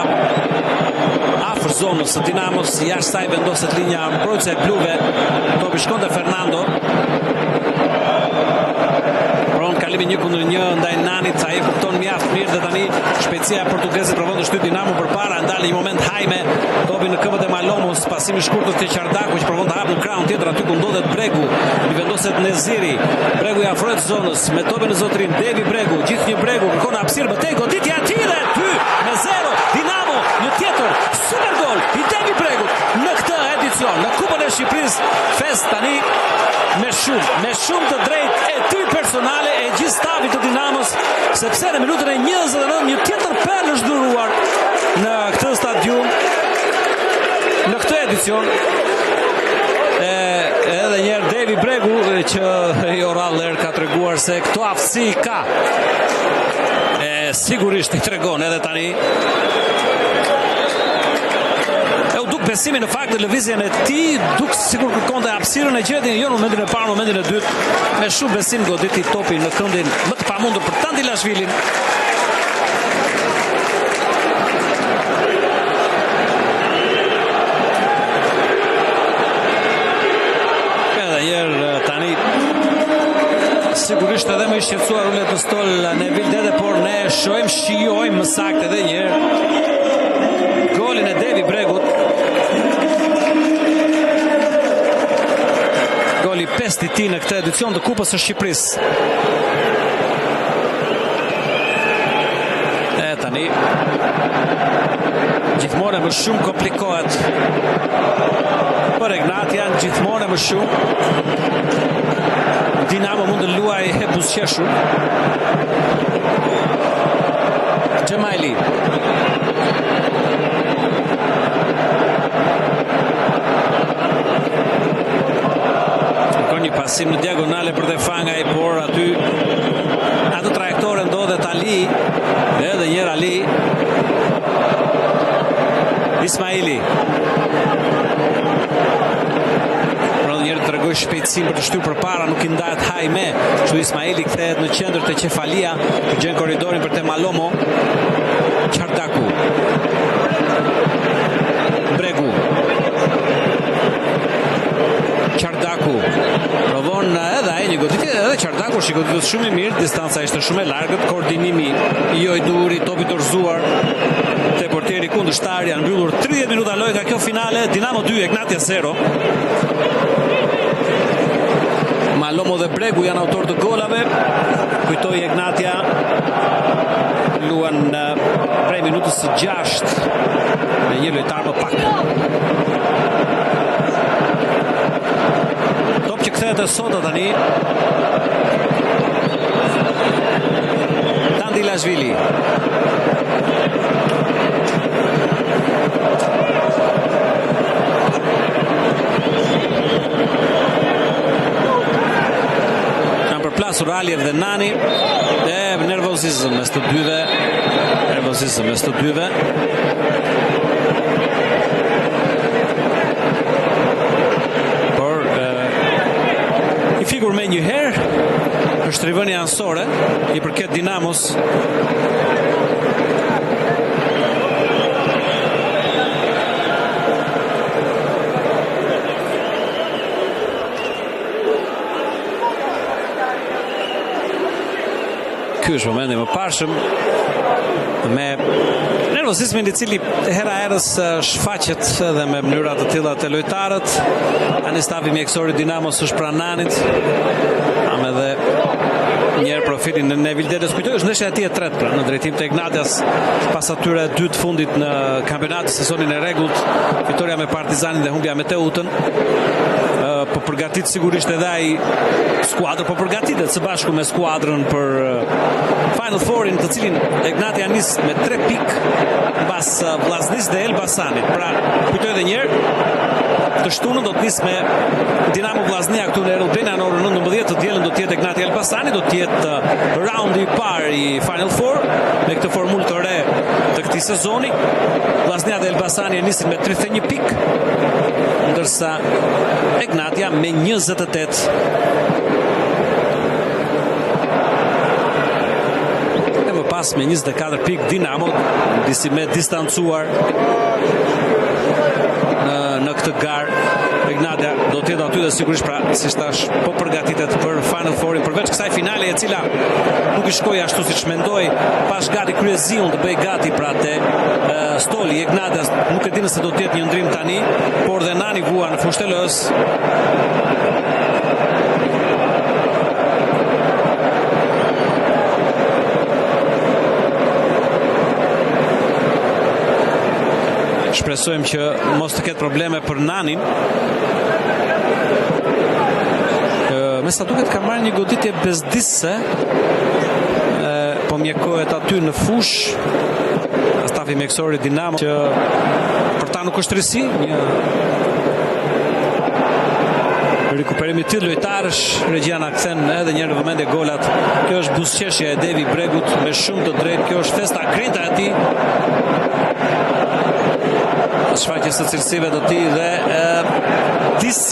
afër zonës së Dinamos, jashtë saj vendoset linja mbrojtëse e bluve. Topi shkon te Fernando. Pron kalimi 1-1 ndaj Nanit, ai kupton mjaft mirë dhe tani shpejtësia e portugezit provon të shtyjë Dinamo përpara, ndal një moment Jaime, topi në këmbët e Malomos, pasimi i shkurtër te Çardaku që provon të hapë në krahun tjetër aty ku ndodhet Bregu, i vendoset Neziri. Bregu i afrohet zonës me topin në zotrin, Devi Bregu, gjithë një Bregu kërkon hapësirë bëtej, goditja e tij dhe 2-0 Dinamo, një tjetër super gol i Devi Bregut në këtë edicion në Kupën e Shqipërisë. Fest tani me shumë të drejtë e tij personale e gjithë stafit të Dinamos, sepse në minutën e 29 një tjetër perlë është dhuruar në këtë stadium në këtë edicion. Edhe njerë Devi Bregu që Joral Ler ka treguar se këto aftësi ka, sigurisht i tregon edhe tani. Besimi në fakt në lëvizjen e tij, duk sikur kërkonte hapësirën e gjetën, jo në momentin e parë, në momentin e dytë, me shumë besim goditi topin në këndin më të pamundur për Tandilashvilin. Edhe njerë tani sigurisht edhe më i shqetësuar ullet të stol në Vildede, por ne shijojmë më saktë edhe njerë golin e Devi Bregut. Goli 5 i tij në këtë edicion të Kupës së Shqipërisë. E tani gjithmonë më shumë komplikohet për Ignatian, gjithmonë më shumë Dinamo mund të luajë e buzëqeshur. Gjemaili një pasim në diagonale për te Fangaj, por aty atë trajektore ndodhet Ali, edhe njerë Ali. Ismaili pra njerë të regoj shpejtësim për të shtyr për para, nuk i ndahet Jaime, që Ismaili kthehet në qendër të Qefalia, të gjen korridorin për te Mallomo. Çardaku, Bregu, Çardaku provon edhe ai një goditje, edhe Çardaku është goditur shumë i mirë, distanca ishte shumë e largët, koordinimi jo i duri, topi dorëzuar te portieri kundërshtar. Janë mbyllur 30 minuta lojë nga kjo finale. Dinamo 2, Ignatia 0. Mallomo dhe Bregu janë autor të golave. Kujtoi Ignatia luan prej minutës së 6 me një lojtar më pak. Që kthehet e sota tani Tandilashvili. Kanë përplasur Aliev dhe Nani, dhe nervozizëm mes të dyve. Figur me një herë është rivënia ansore i përket Dinamos. Ky është momenti më parshëm me nervozizmin i cili hera herës shfaqet edhe me mënyra të tilla te lojtarët. Tani stafi mjekësor i Dinamos është pranë Nanit. Kam edhe njerë Filin në Vildeles. Kujtoj është ndeshja e tij e tretë pra në drejtim të Ignatias pas atyre dy të fundit në kampionat sezonin e rregullt, fitoria me Partizanin dhe humbja me Teutën. Po përgatit sigurisht edhe ai skuadrë, po përgatitet së bashku me skuadrën për Final Fourin, të cilin Ignatia nis me 3 pikë mbas Vllaznis dhe Elbasanit. Pra, kujtoj edhe një herë, të shtunën do të nis me Dinamo Vllaznia këtu në Erudena në orën 19, të dielën do të jetë Ignatia Elbasani, do të jetë raundi i parë i Final Four me këtë formulë të re të këtij sezoni. Vllaznia dhe Elbasani nisin me 31 pikë, ndërsa Ignatia me 28. E më pas me 24 pikë Dinamo, disi me distancuar në këtë garë. Ignatia do të jetë aty dhe sigurisht pra si thash po përgatitet për Final Fourin, përveç kësaj finale e cila nuk i shkoi ashtu siç mendoi, pash gati kryeziun të bëj gati pra te Stoli. Ignatia nuk e di nëse do të jetë një ndrim tani, por dhe Nani vua në fushtelës. Shpresojmë që mos të ketë probleme për Nanin. Me sa duket ka marrë një goditje bezdisse, po mjekohet aty në fush stafi mjekësor i Dinamo, që për ta nuk është rësi, një rikuperimi të lojtarësh. Reggiana kthen edhe një herë në vëmendje golat. Kjo është buzëqeshja e Devi Bregut me shumë të drejtë. Kjo është festa grinta e tij, shfaqjes së cilësive të tij dhe DC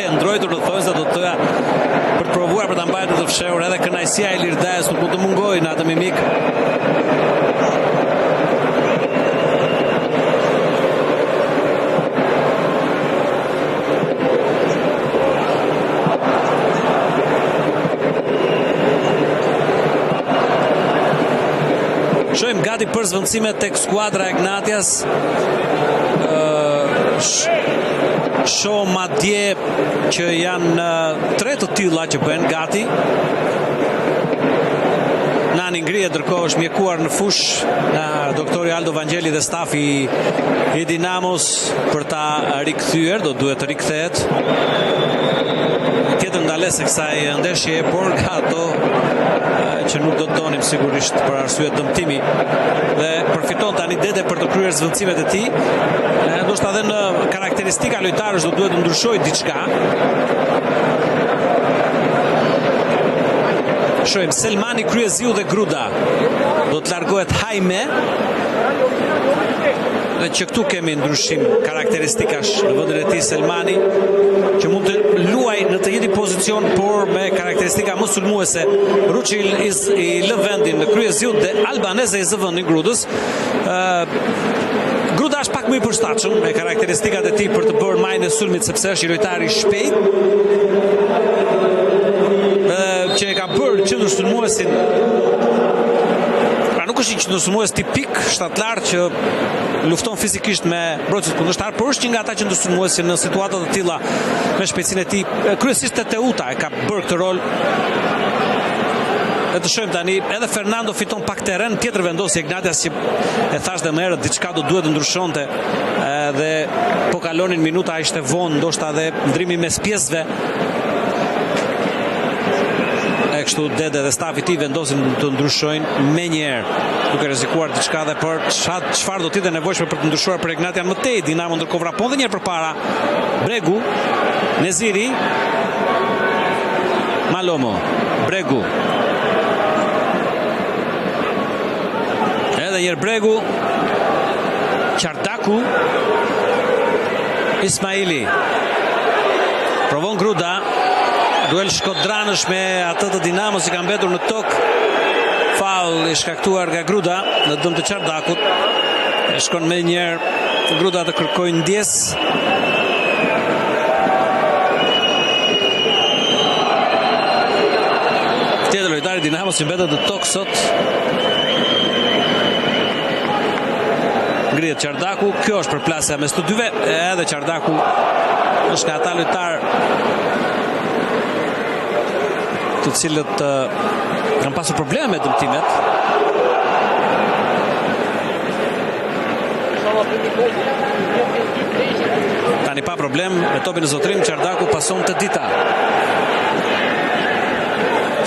e ndrojtur në thonjza do të thoya për të provuar për ta mbajtur të fshehur. Edhe kënaqësia e Lirdajës nuk mund të mungojë në atë mimik. Shojmë gati për zvendësime tek skuadra e Ignatias. Shoh madje që janë 3 të tilla që bëhen gati. Nani ngrihet, ndërkohë është mjekuar në fush nga doktori Aldo Vangeli dhe stafi i Dinamos për ta rikthyer, do duhet të rikthehet. Tjetër ndalesë e kësaj ndeshje, por nga ato që nuk do të donim sigurisht për arsye dëmtimi, dhe përfiton tani Dede për të kryer zvendësimet e tij. Ndoshta edhe në karakteristika lojtarësh do duhet të ndryshojë diçka. Shohim Selmani, Kryeziu dhe Gruda. Do të largohet Hajme. Dhe që këtu kemi ndryshim karakteristikash në vendin e tij Selmani, që mund të luaj në të njëjtin pozicion, por me karakteristika më sulmuese. Ruçil i lë vendin në Kryeziu dhe Albanese i zë vendin Grudës. Gruda është pak më i përshtatshëm me karakteristikat e tij për të bërë majën e sulmit, sepse është i lojtar i shpejt, që e ka bërë qendër sulmuesin. Pra nuk është një qendër sulmues tipik shtatlar që lufton fizikisht me brojtësit kundërshtar, por është një nga ata që ndërsulmuesin në situata të tilla me shpejtësinë e tij. Kryesisht Teuta e ka bërë këtë rol. E të shohim tani, edhe Fernando fiton pak terren, tjetër vendosi Ignatias që e thash dhe më herët, diçka do duhet të ndryshonte, dhe po kalonin minuta, ishte vonë, ndoshta edhe ndrimi mes pjesëve. E kështu Dede dhe stafi i tij vendosin të ndryshojnë menjëherë, duke rrezikuar diçka dhe për çfarë do të jetë nevojshme për të ndryshuar për Ignatia më tej. Dinamo ndërkohë vrapon edhe një herë përpara. Bregu, Neziri, Malomo, Bregu. Edhe një herë Bregu, Çardaku, Ismaili. Provon Gruda. Duel shkodranësh me atë të Dinamos që ka mbetur në tokë. Faul i shkaktuar nga Gruda në dëm të Çardakut. E shkon me njëherë Gruda të kërkojë ndjes. Tjetër lojtari Dinamos që mbetet në tokë sot. Ngrihet Çardaku, kjo është përplasja mes të dyve, edhe Çardaku është nga ata lojtar të cilët kanë pasur probleme me dëmtimet. Tani pa problem me topin e zotrim, Çardaku pason të Dita.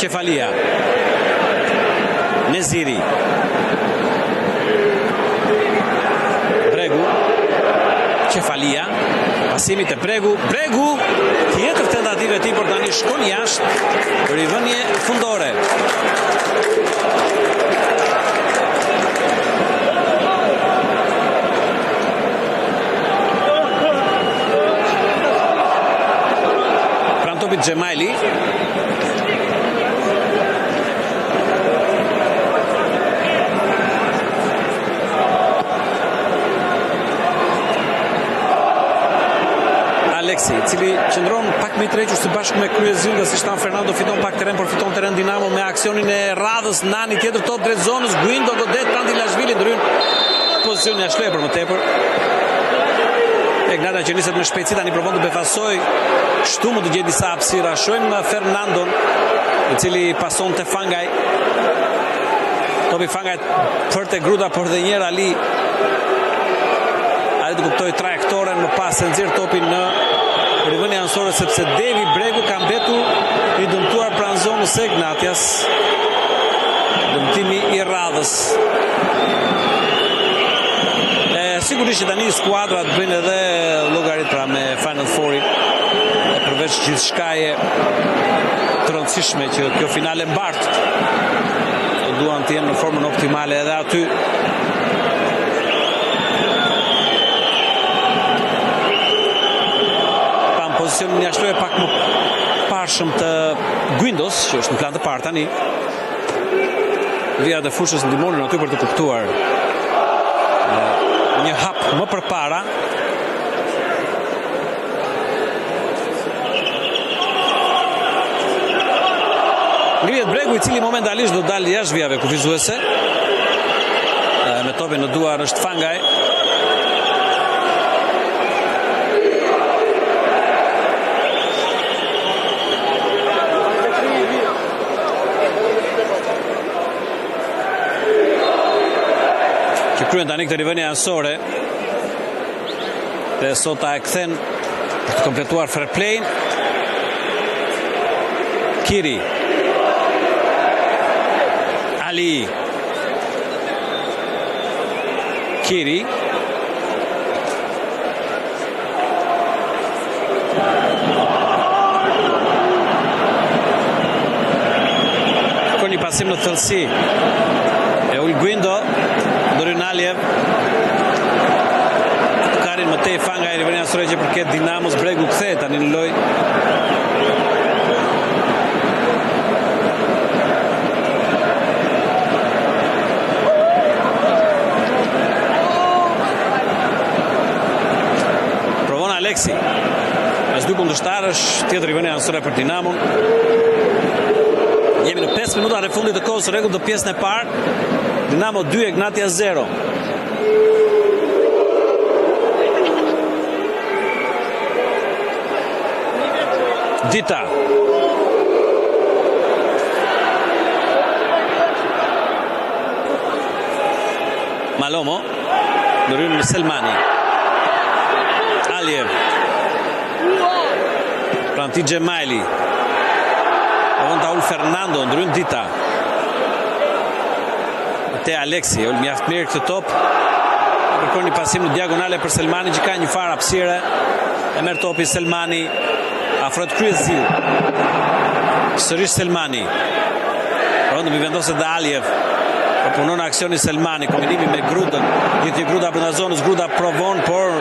Qefalia. Neziri. Bregu. Qefalia. Pasimi te Bregu. Bregu. Tjetër tentative e tij por tani shkon jashtë. Rivënie fundore. Pran topit Xhemaili. Aleksi, i cili qëndron pak më i trequr së bashku me kryezin dhe si shtan Fernando fiton pak terren, por fiton terren Dinamo me aksionin e radhës. Nani tjetër top drejt zonës, Guindo godet Prandilashvili ndryn pozicionin e shlepër më tepër. Ignata që niset me shpejtësi tani provon të befasoj, kështu mund të gjejë disa hapësira. Shohim Fernandon, i cili pason te Fangaj. Topi Fangaj për te Gruda, por dhe njëra Ali. Ai të kuptoi trajektoren më pas se nxjerr topin në rivënie anësore, sepse Devi Bregu ka mbetur i dëmtuar pranë zonës së Ignatias. Dëmtimi i radhës. Sigurisht që tani skuadrat bëjnë edhe llogaritra me Final Four-in. Përveç gjithçkaje të rëndësishme që kjo finale mbart, duan të jenë në formën optimale edhe aty. Pam pozicionin jashtëve pak më parshëm të Guindos, që është në plan të parë tani. Vija dhe fushës ndihmonin aty për të kuptuar një hap më përpara. Ngrihet Bregu, i cili momentalisht do dalë jashtë vijave kufizuese. Me topin në duar është Fangaj. Kryen tani këtë rivënie anësore dhe sot ta e kthen për të kompletuar fair play-n. Kiri Ali Kiri ka një pasim në thellësi e ul Guindo Dorin Aliev. Karin më tej Fanga i rivënia anësore që përket Dinamos. Bregu kthehet tani në lojë. Provon Aleksi. Mes dy kundërshtarësh, tjetër rivënia anësore për Dinamon. Jemi në 5 minutat e fundit të kohës së rregullt të pjesën e parë. Dinamo 2, Ignatia 0. Dita. Malomo. Ndryn me Selmani. Aliev. Pranti Xhemaili. Taul Fernando, ndryn Dita. Te Aleksi, ul mjaft mirë këtë top. Kërkon një pasim në diagonale për Selmani që ka një farë hapësire. E merr topi Selmani afrohet kryezil. Sërish Selmani. Rëndë mi vendoset dhe Aliev. Punon aksioni Selmani, kombinimi me Grudën. Një Gruda brenda zonës, Gruda provon, por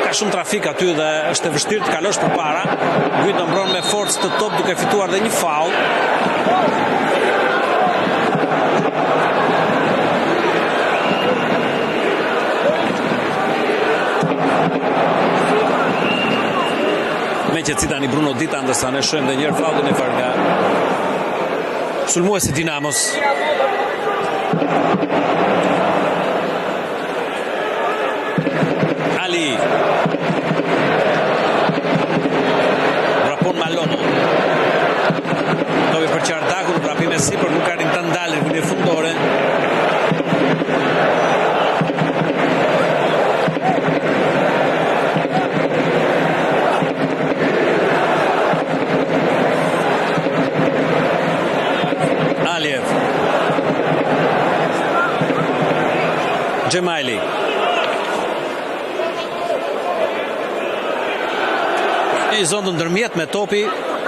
ka shumë trafik aty dhe është e vështirë të kalosh përpara. Guido mbron me forcë të top duke fituar dhe një faul. Me që citani Bruno Dita, ndërsa ne shohim dhe njërë faulin e farë nga sulmuesi Dinamos. Ali Rapon Malomo. sipër nuk arrin ta ndalin në fundore. Aliev. Gjemaili. I zonë ndërmjet me topi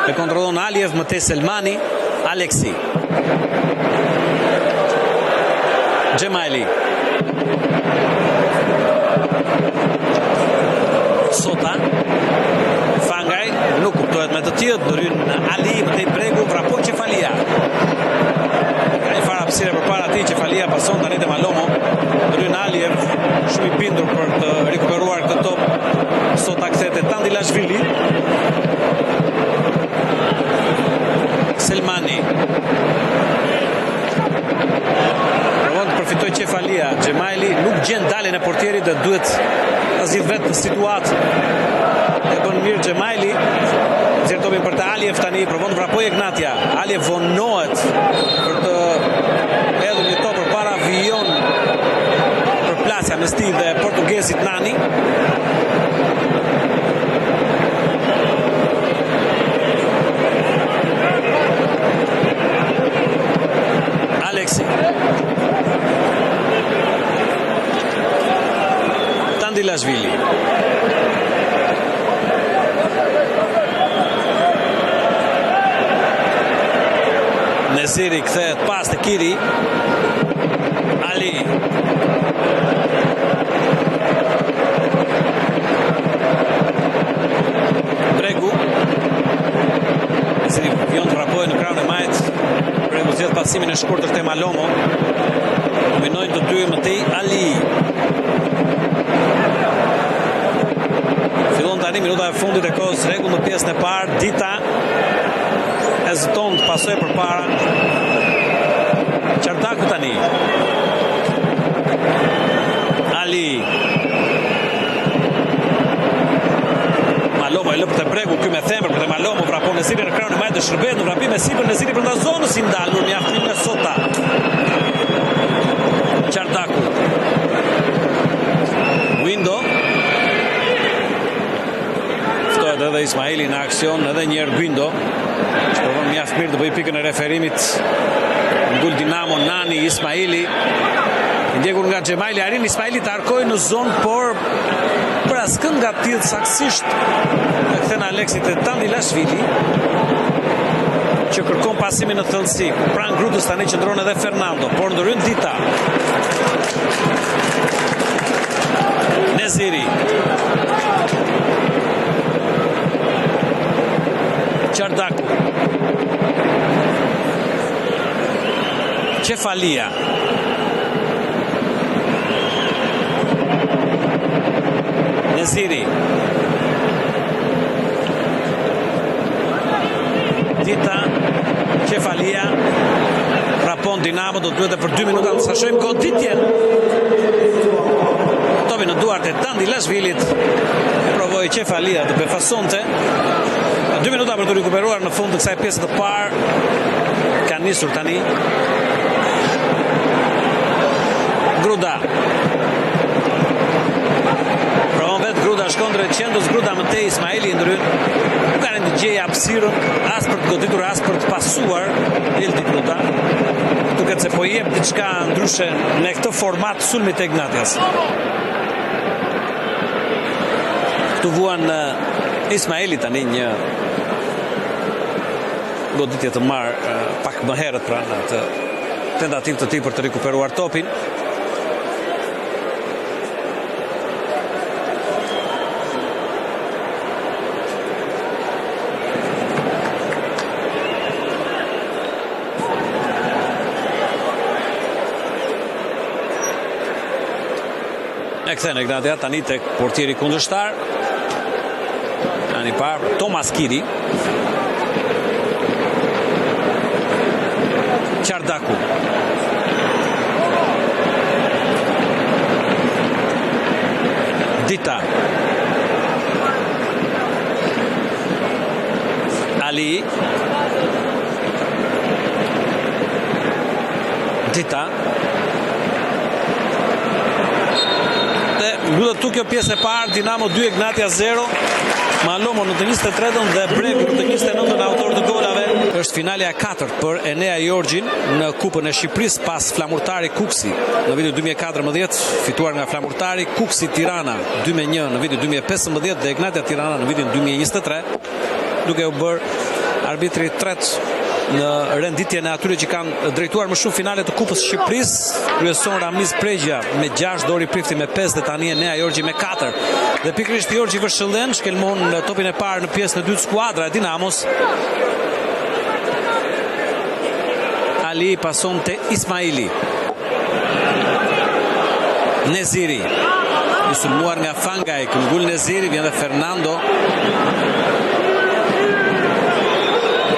e kontrollon Aliev, më tej Selmani, Aleksi. Gjemaili. Sota. Fangaj, nuk kuptohet me të tillë, ndryn Ali më tej Bregu, vrapon Qefalia. Ka një farë hapësire përpara atij, Qefalia pason tani te Malomo. Ndryn Aliev, shumë i bindur për të rikuperuar këtë top. Sota kthehet te Tandilashvili. Selmani. Provon të përfitoj Qefalia. Gjemaili nuk gjen daljen e portierit dhe duhet ta zgjidh vetë në situatë. E bën mirë Gjemaili. Nxjerr topin për të Aliev tani, provon të vrapojë Ignatia. Aliev vonohet për të hedhur një top përpara, vijon përplasja mes tij dhe portugezit Nani. Aleksi. Tandilashvili. Neziri kthehet pas te Kiri. Ali. Bregu. Neziri vjen të vrapojë në krahun e majt. Bregu zgjedh pasimin e shkurtër te Malomo. Minojnë të dy më tej Ali. Fillon tani minuta e fundit e kohës rregull në pjesën e parë. Dita heziton të pasojë përpara. Çardaku tani. Ali. Malomo e lë për të Bregu, ky me themër për të Malomo, vrapon Neziri në krahun e majt të shërbet, në vrapim me sipër Neziri brenda zonës i ndalur, mjaft mirë me Sota. Çardaku. Windo. Ftohet edhe Ismaili në aksion, edhe një herë Guindo. Provon mjaft mirë të bëjë pikën e referimit. Ngul Dinamo Nani, Ismaili. Ndjekur nga Gjemaili, arrin Ismaili të arkojë në zonë, por për askënd nga tillë saktësisht e kthen Aleksi te Tandilashvili, që kërkon pasimin në thellësi. Pranë Grutës tani qëndron edhe Fernando, por ndryn Dita. Neziri. Çardaku. Qefalia. Neziri. Dita. Qefalia. Vrapon Dinamo, do të duhet për 2 minuta sa shohim goditjen. Topi në duart e Tandilashvilit. Provoi Qefalia të befasonte. 2 minuta për të rikuperuar në fund të kësaj pjese të parë. Ka nisur tani Gruda. Provon vetë Gruda, shkon drejt qendrës, Gruda më tej Ismaili ndryn. Nuk kanë të gjejë hapësirën as për të goditur as për të pasuar Eldi Gruda. Duket se po jep diçka ndryshe në këtë format sulmi të Ignatias. Këtu vuan Ismaili tani një goditje të marrë pak më herët pra në atë tentativë të tij për të rikuperuar topin. E kthen Ignatia tani tek portieri kundërshtar. Tani parë Thomas Kiri. Çardaku. Dita. Ali. Tita. Dhe mbyllet tu kjo pjesë e parë, Dinamo 2 Egnatia 0. Malomo në të 23-ën dhe Bregu në të 29-ën autor të golave. Është finalja e 4 për Enea Jorgjin në Kupën e Shqipërisë pas Flamurtari Kuksi në vitin 2014, fituar nga Flamurtari, Kuksi Tirana 2-1 në vitin 2015 dhe Egnatia Tirana në vitin 2023, duke u bërë arbitri i tretë në renditjen e atyre që kanë drejtuar më shumë finale të Kupës Shqipërisë. Kryeson Ramiz Pregja me 6, Dori Prifti me 5 dhe tani Enea Jorgji me 4. Dhe pikërisht Jorgji Vëshëllen shkelmon në topin e parë në pjesën e dytë skuadra e Dinamos. Ali pason te Ismaili. Neziri. I sulmuar nga Fangaj, këmbgul Neziri, vjen dhe Fernando.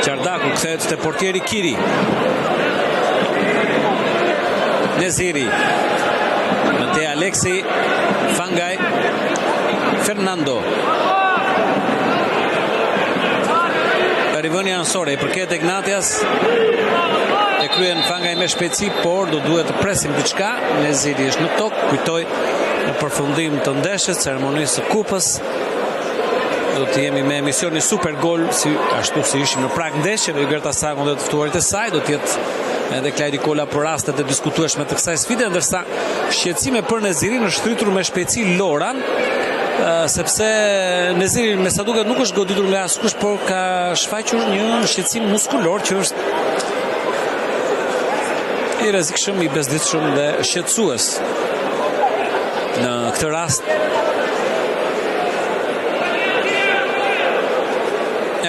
Çardaku kthehet te portieri Kiri. Neziri. Te Alexi. Fangaj. Fernando. Rivënia ansore i përket Egnatias. E kryen Fangaj me shpejtësi, por do duhet të presim diçka. Neziri është në tokë, kujtoj në përfundim të ndeshjes, ceremonisë së kupës. Do të jemi me emisioni Super Gol, ashtu si ishim në prag ndeshjeve, Gerta Sakon dhe të ftuarit e saj, do të jetë edhe Klajdi Kola për rastet e diskutueshme të kësaj sfide, ndërsa shqetësime për Nezirin është shtritur me shpejtësi Loran, sepse Neziri me sa duket nuk është goditur nga askush, por ka shfaqur një shqetësim muskulor që është i rrezikshëm, i bezdisshëm dhe shqetësues. Në këtë rast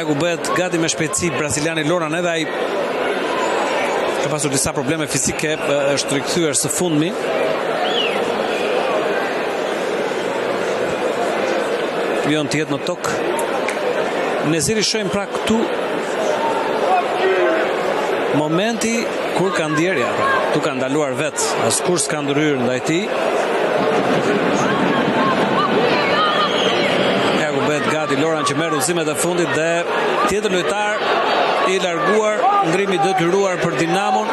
ku bëhet gati me shpejtësi braziliani Loran, edhe ai ka pasur disa probleme fizike, është rikthyer së fundmi. Vjen të jetë në tokë. Neziri shohim pra këtu momenti kur ka ndjerja, tu ka ndaluar vet, askush s'ka ndryrë ndaj tij. Gati Loran që merr udhëzimet e fundit dhe tjetër lojtar i larguar, ndrimi detyruar për Dinamon.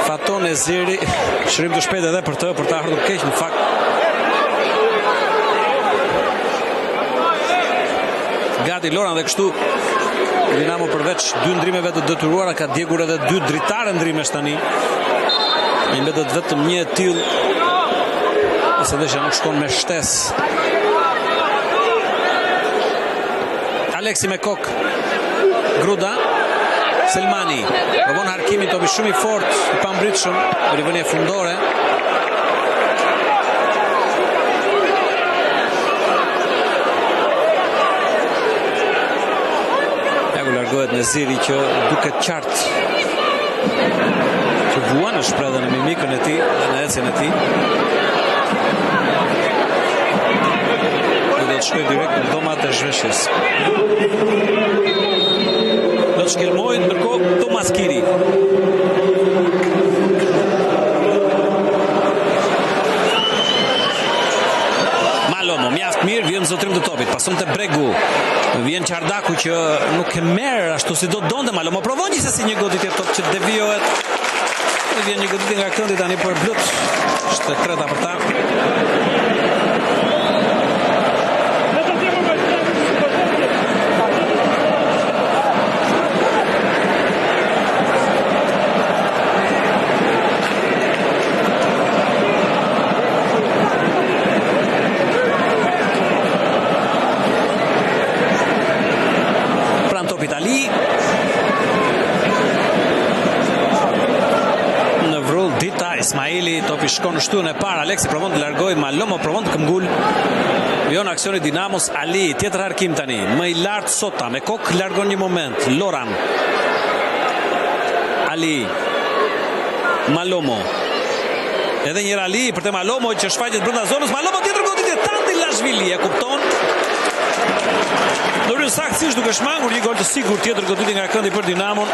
Faton Neziri, shërim të shpejt edhe për të ardhur keq në fakt. Gati Loran dhe kështu Dinamo përveç 2 ndrimeve të detyruara ka djegur edhe 2 dritare ndrimesh tani. I mbetet vetëm një e tillë. Se ndeshja nuk shkon me shtesë. Alexi me kok. Gruda. Selmani. Provon harkimin, topi shumë i fort, i pambritshëm, rivënie fundore. Ja ku largohet Neziri që duket qartë që vuan në shprehjen e mimikën e tij dhe në ecjen e tij. Do të shkojë direkt në domat e zhveshjes. Do të shkelmojnë ndërkohë Tomas Kiri. Malomo, mjaft mirë, vjen zotrim të topit, pason te Bregu. Vjen Çardaku që nuk e merr ashtu si do donte Malomo. Provon gjithsesi një goditje top që devijohet. Vjen një goditje nga këndi tani për blut. Është e treta për ta. Ismaili, topi shkon në shtuën e parë, Alexi provon të largojë, Malomo provon të këmbgul. Vjen aksioni Dinamos, Ali, tjetër harkim tani, më i lartë Sota, me kokë largon një moment, Loran. Ali. Malomo. Edhe një Ali për te Malomo që shfaqet brenda zonës, Malomo tjetër goditje, Tandilashvili e kupton. Dorë saktësisht duke shmangur një gol të sigurt, tjetër goditje nga këndi për Dinamon,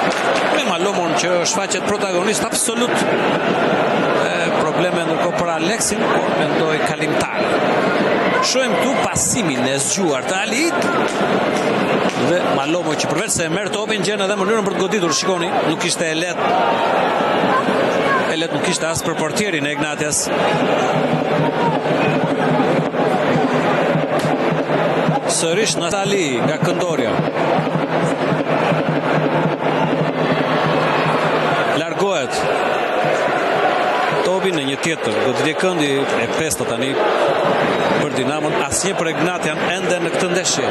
me Malomon që shfaqet protagonist absolut. Probleme ndërkohë për Aleksin, por mendoj kalimtar. Shohim këtu pasimin e zgjuar të Alit. Dhe Mallomo që përveç se merr topin gjen edhe mënyrën për të goditur. Shikoni, nuk ishte e lehtë. E lehtë nuk ishte as për portierin e Ignatias. Sërish Natali nga Këndorja. Largohet topi në një tjetër goditje këndi e pesta tani për Dinamon, asnjë për Ignatian ende në këtë ndeshje.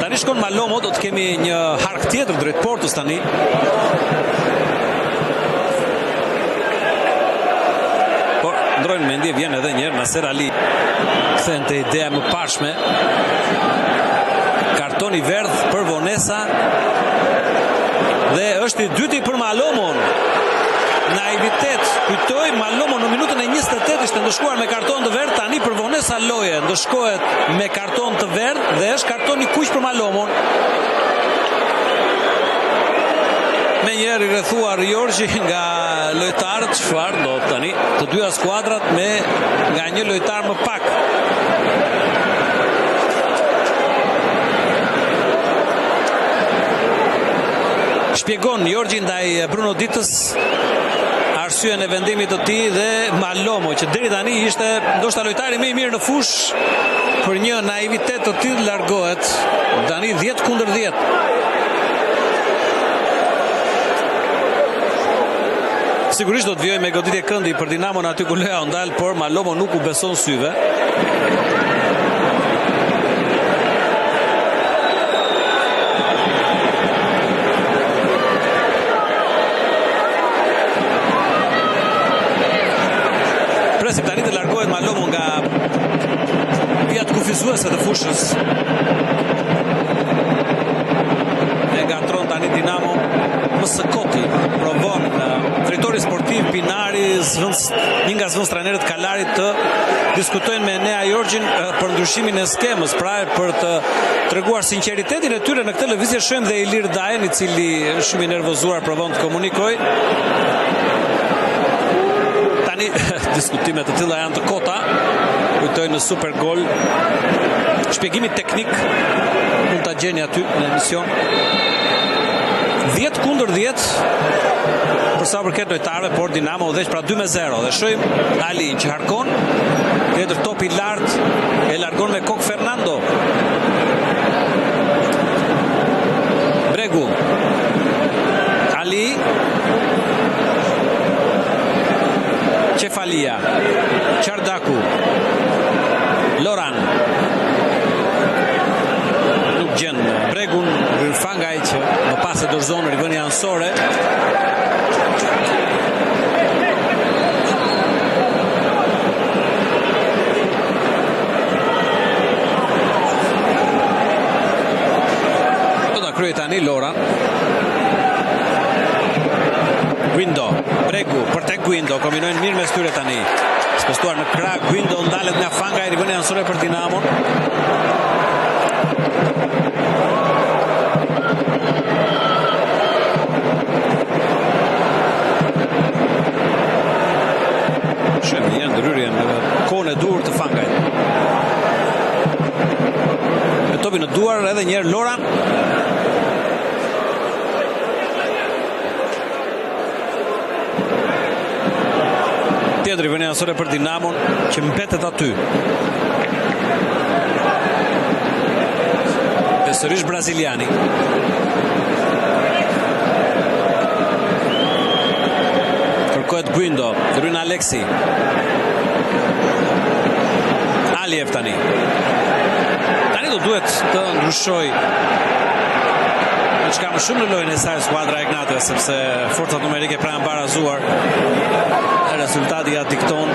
Tani shkon Mallomo, do të kemi një hark tjetër drejt portës tani. Por ndrojnë mendje, vjen edhe njerë Nasser Ali kthen të ideja më pashme. Kartoni verdh për Vonesa dhe është i dyti për Mallomon. Naivitet, kujtoj, Mallomo në minutën e 28 ishte ndëshkuar me karton të verdh, tani për Vonesa loje ndëshkohet me karton të verdh dhe është karton i kuq për Mallomon. Me njerë i rrethuar Jorgji nga lojtarët, çfarë do tani të dyja skuadrat me nga një lojtar më pak. Shpjegon Jorgji ndaj Bruno Ditës arsyen e vendimit të tij dhe Mallomo që deri tani ishte ndoshta lojtari më i mirë në fushë, për një naivitet të tillë largohet. Tani 10-10. Sigurisht do të vijoj me goditje këndi për Dinamon aty ku loja u ndal, por Mallomo nuk u beson syve. Presim tani të largohet Mallomo nga vijat kufizuese të fushës. E ngatron tani Dinamo Mësëkoti, provon drejtori sportiv Pinari, një nga zvëns trajnerët Kalarit të diskutojnë me Nea Jorgjin për ndryshimin e skemës, pra për të treguar sinqeritetin e tyre në këtë lëvizje. Shohim dhe Ilir Dajen, i cili është shumë i nervozuar, provon të komunikojë. Tani diskutimet të tilla janë të kota. Kujtoj në Super Gol shpjegimi teknik mund ta gjeni aty në emision. 10-10 për sa përket lojtarëve, por Dinamo udhëheq pra 2-0 dhe shohim Ali që harkon, tjetër topi lart e largon me Kok Fernando. Bregu, Ali, Cefalia, Çardaku, Loran. Nuk gjen Bregun, Fangaj që më pas e dorëzon rivënia anësore. Do ta kryej tani Loran. Guindo, Bregu, për tek Guindo, kombinojnë mirë mes tyre tani. Spostuar në krah, Guindo ndalet nga Fangaj, rivënia anësore për Dinamon. Kone dur të Fangaj. Me topi në duar edhe njerë Loran. Tjetër rivënia anësore për Dinamon që mbetet aty. Dhe sërish braziliani. Kërkohet Guindo, Gryn Aleksi. Aliev tani. Tani do duhet të ndryshoj diçka më shumë në lojën e saj skuadra e Ignatias, sepse forcat numerike pra janë barazuar. Rezultati ja dikton.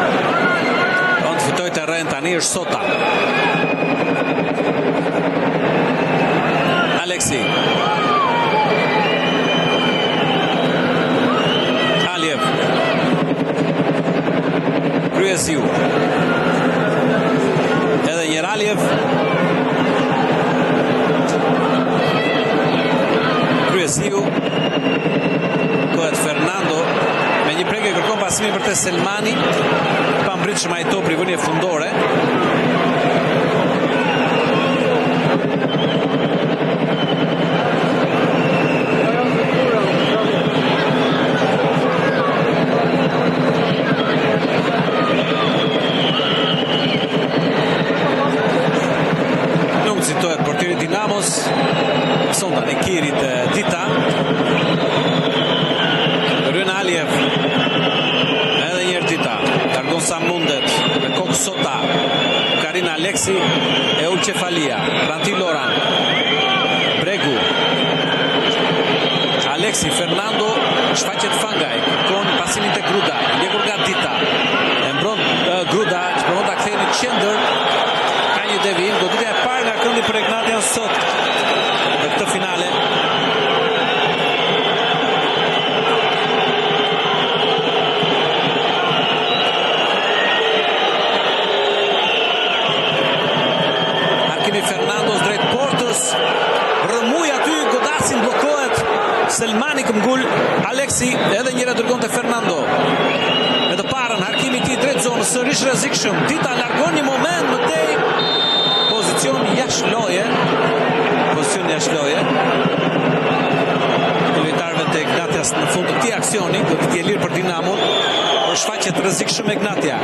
Do të fitoj terren tani është Sota. Aleksi. Aliev. Kryesiu. Edhe një Aliev. Kryesiu. Kohet Fernando. pasimi për te Selmani, pa mbritshëm ai topi në vënie fundore. Nuk citohet portieri Dinamos, sonda në Kirit Dita. Ryen Aliev, edhe njerë Dita, largon sa mundet, me kokë Sota, Karina Aleksi e Ulcefalia, Ranti Loran, Bregu, Aleksi, Fernando, shfaqet Fangaj, kon pasimin të Gruda, ndjekur nga Dita, e mbron Gruda, që përmon të kthejë në qendër, ka një devim, do ditja e parë nga këndi për Ignatian sot, dhe këtë finale. Fernandos drejt portës, rëmuj aty, godasin blokohet, Selmani këmgull, Aleksi edhe njëra dërgon të Fernando. Me të parën, Harkimi ti drejt zonë, sërish rrezikshëm, Dita largon një moment më tej, pozicion jashtë loje, të lojtarëve të Ignatias në fund të këtij aksioni, do të t'i lirë për Dinamo, por shfaqet rrezikshëm Ignatia.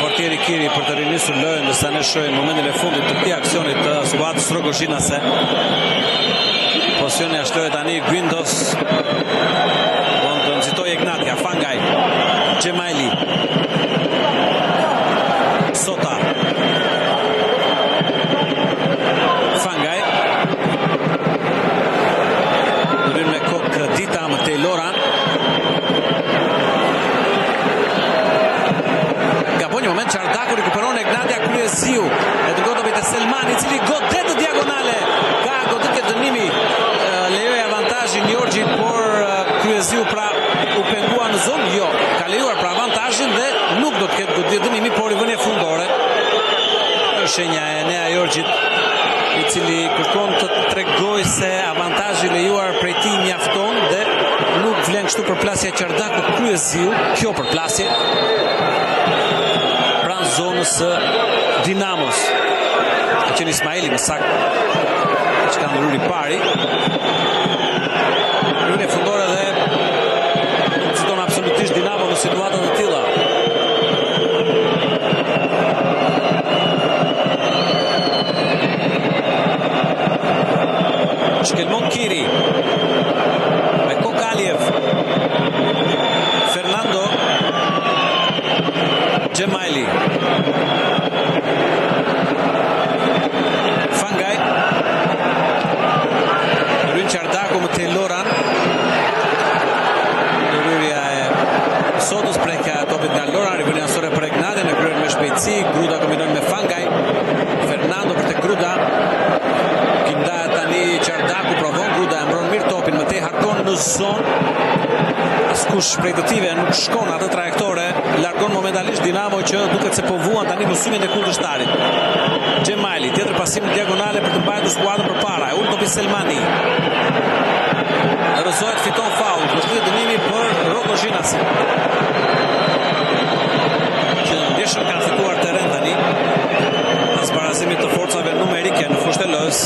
Portieri Kiri për të rinisur lojën, ndërsa ne shohim momentin e fundit të këtij aksionit të Suatës Rogozhinase. Pozicioni jashtë loje tani Guindos. Mund të nxitoj Ignatia, Fangaj, Gjemaili, Sota, Fangaj, ndryn me kokë Dita më tej Loran. Një moment Çardaku rikuperon Ignatia Kryeziu e dërgon dobi te Selmani, i cili godet në diagonale, ka goditje dënimi, lejoj avantazhin Jorgjit, por Kryeziu pra u pengua në zonë, jo, ka lejuar pra avantazhin dhe nuk do të ketë goditje dënimi, por i vënie fundore. Shenja e Nea Jorgjit, i cili kërkon të tregojë se avantazhi lejuar prej tij mjafton dhe nuk vlen kështu përplasja Çardaku Kryeziu, kjo përplasje zonës Dinamos. Ka qenë Ismaili më saktë që ka ndruri pari. Rrune fundore dhe citon absolutisht Dinamo në situatën të tilla. Shkelmon Kiri me Kokaliev, Fernando, Gjemaili, Fangaj, rryn Çardaku më tej Loran, ndryrja e Sotës preka topit nga Loran, rivënia sore për Ignatin, e kryer me shpejtësi, Gruda kombinon me Fangaj, Fernando për te Gruda, kindahet tani Çardaku, provon Gruda, e mbron mirë topin, më tej harkon në zonë, askush prej të tyre nuk shkon atë trajektore, largon momentalisht Dinamo që duket se po vuan tani në sulmin e kundërshtarit. Gjemaili, tjetër pasim në diagonale për të mbajtur skuadrën përpara, e ul topi Selmani. Rëzohet, fiton faul, vështirë dënimi për Rogozhinasin, që ndeshëm kanë fituar terren tani pas barazimit të forcave numerike në fushën e lojës,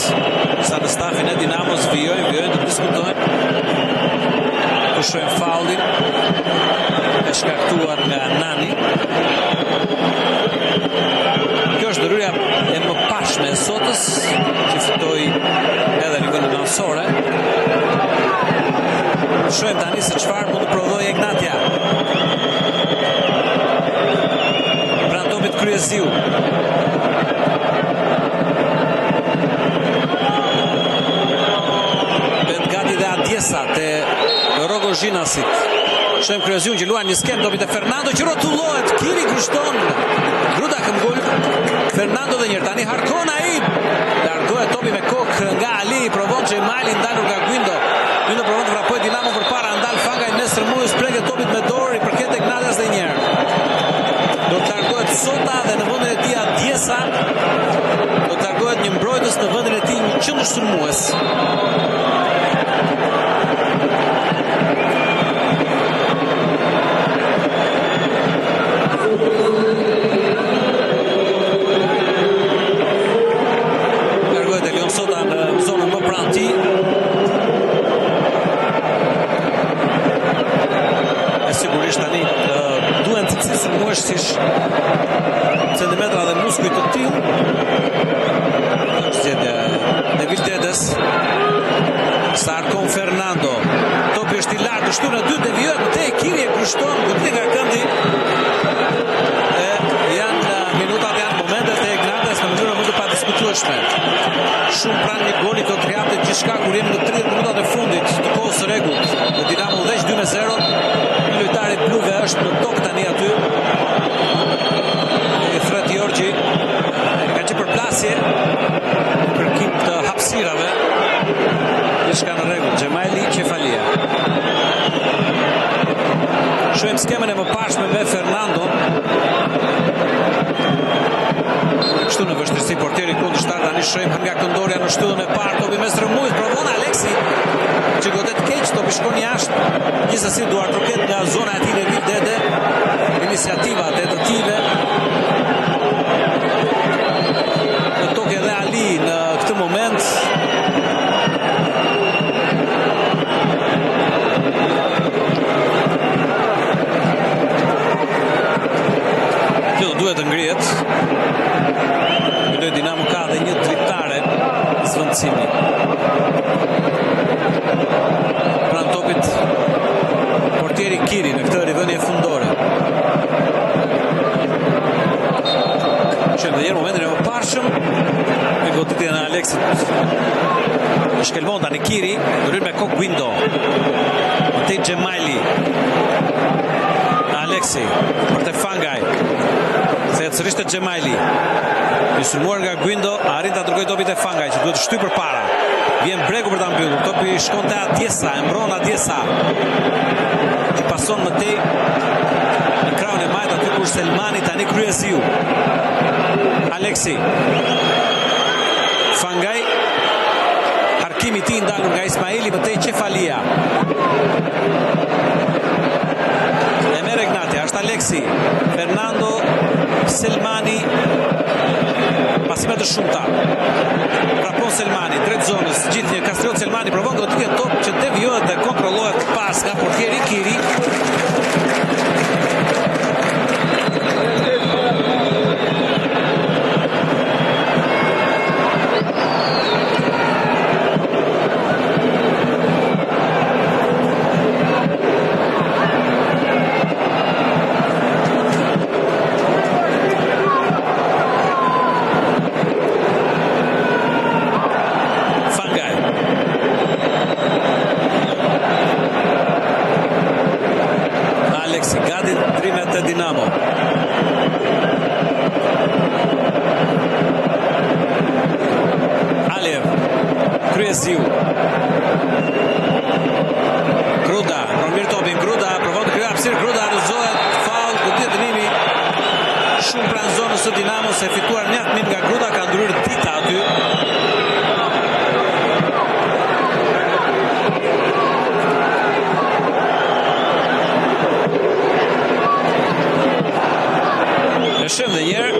sa në stafin e Dinamos vijojnë të diskutojnë. Shohim faulin e shkaktuar nga Nani. Kjo është ndryrja e mëpashme e Sotës, që fitoi edhe nivelin anësore. Shohim tani se çfarë mund të prodhojë Ignatia. Pranë topit Kryeziu. Gati dhe Adjesa te Rogozhinasit. Shohim Kryeziun që luan një skem topit e Fernando që rrotullohet, Kiri kushton, Gruda këmbgul, Fernando dhe njërë tani harkon ai. Largohet topi me kokë nga Ali, provon Xhemali ndalur nga Guindo. Guindo provon të vrapojë Dinamo përpara, ndal Fangaj në strëmujës, preket topit me dorë, i përket Ignatias dhe njërë. Do të largohet Sota dhe në vendin e tij Diesa. Do të largohet një mbrojtës në vendin e tij një qendër sulmues. Largohet Elion Sota në zonën më pranë tij. Sigurisht tani duhen të cilësin mueshtish centimetra dhe muskuj të tillë. Është zgjedhja e Vildedes. Sarkon Fernando. Topi është i lartë, shtynë dy devijohet te Kiri e kushton gotë nga këndi. Janë minutat, janë momentet e Ignatias në mënyrë më të padiskutueshme. Shumë pranë një goli do të japte gjithçka kur jemi në 30 minutat e fundit të kohës së rregullt. Dinamo udhëheq 2-0. Lojtari bluve është në tokë tani aty. E thret Jorgji. Ka që përplasje kërkim të hapësirave. Gjithçka në rregull. Xhemali Qefalia. Shohim skemën e mëparshme me Fernando. Kështu në vështirësi portieri kundërshtar tani shohim nga këndorja në shtyllën e parë, topi me strëmujës, provon Aleksi që godet keq, topi shkon jashtë. Gjithsesi duar troket nga zona e tij e Vildede. Iniciativa tentative. Në tokë edhe Ali në këtë moment. Kjo duhet të ngrihet. Kujtoj Dinamo ka dhe një drejtare zvendësimi. Pranë topit portieri Kiri në këtë rivënie fundore. Që në djerë momentin e mëparshëm me goditjen e Aleksit. Shkelmon tani Kiri, rrën me kokë Guindo. Te Xhemali. Aleksi për te Fangaj. Se sërish te Xhemali. I sulmuar nga Guindo, arrin ta dërgoj topin te Fangaj që duhet të shtyj përpara. Vjen Bregu për ta mbyllur. Topi shkon te Adiesa, e mbron Adiesa. Që pason më tej në krahun e majt aty kur Selmani tani kryeziu. Aleksi. Fangaj. Harkimi i tij ndalur nga Ismaili më tej Qefalia. E merr Ignati, është Aleksi. Fernando Selmani. Pasime të shumta. Rapon Selmani, drejt zonës, gjithnjë Kastriot Selmani provon goditjen top që devijohet dhe kontrollohet pas nga portieri Kiri. Dinamo. Aliev. Kryeziu. Gruda. Normir topin. Gruda. Provon të kryo hapësirë. Gruda anuzohet. Faul. Goditje dënimi. Shumë pranë zonës së Dinamo se fituar mjaft mirë nga Gruda. Ka ndryrë dita aty. Shem dhe njerë.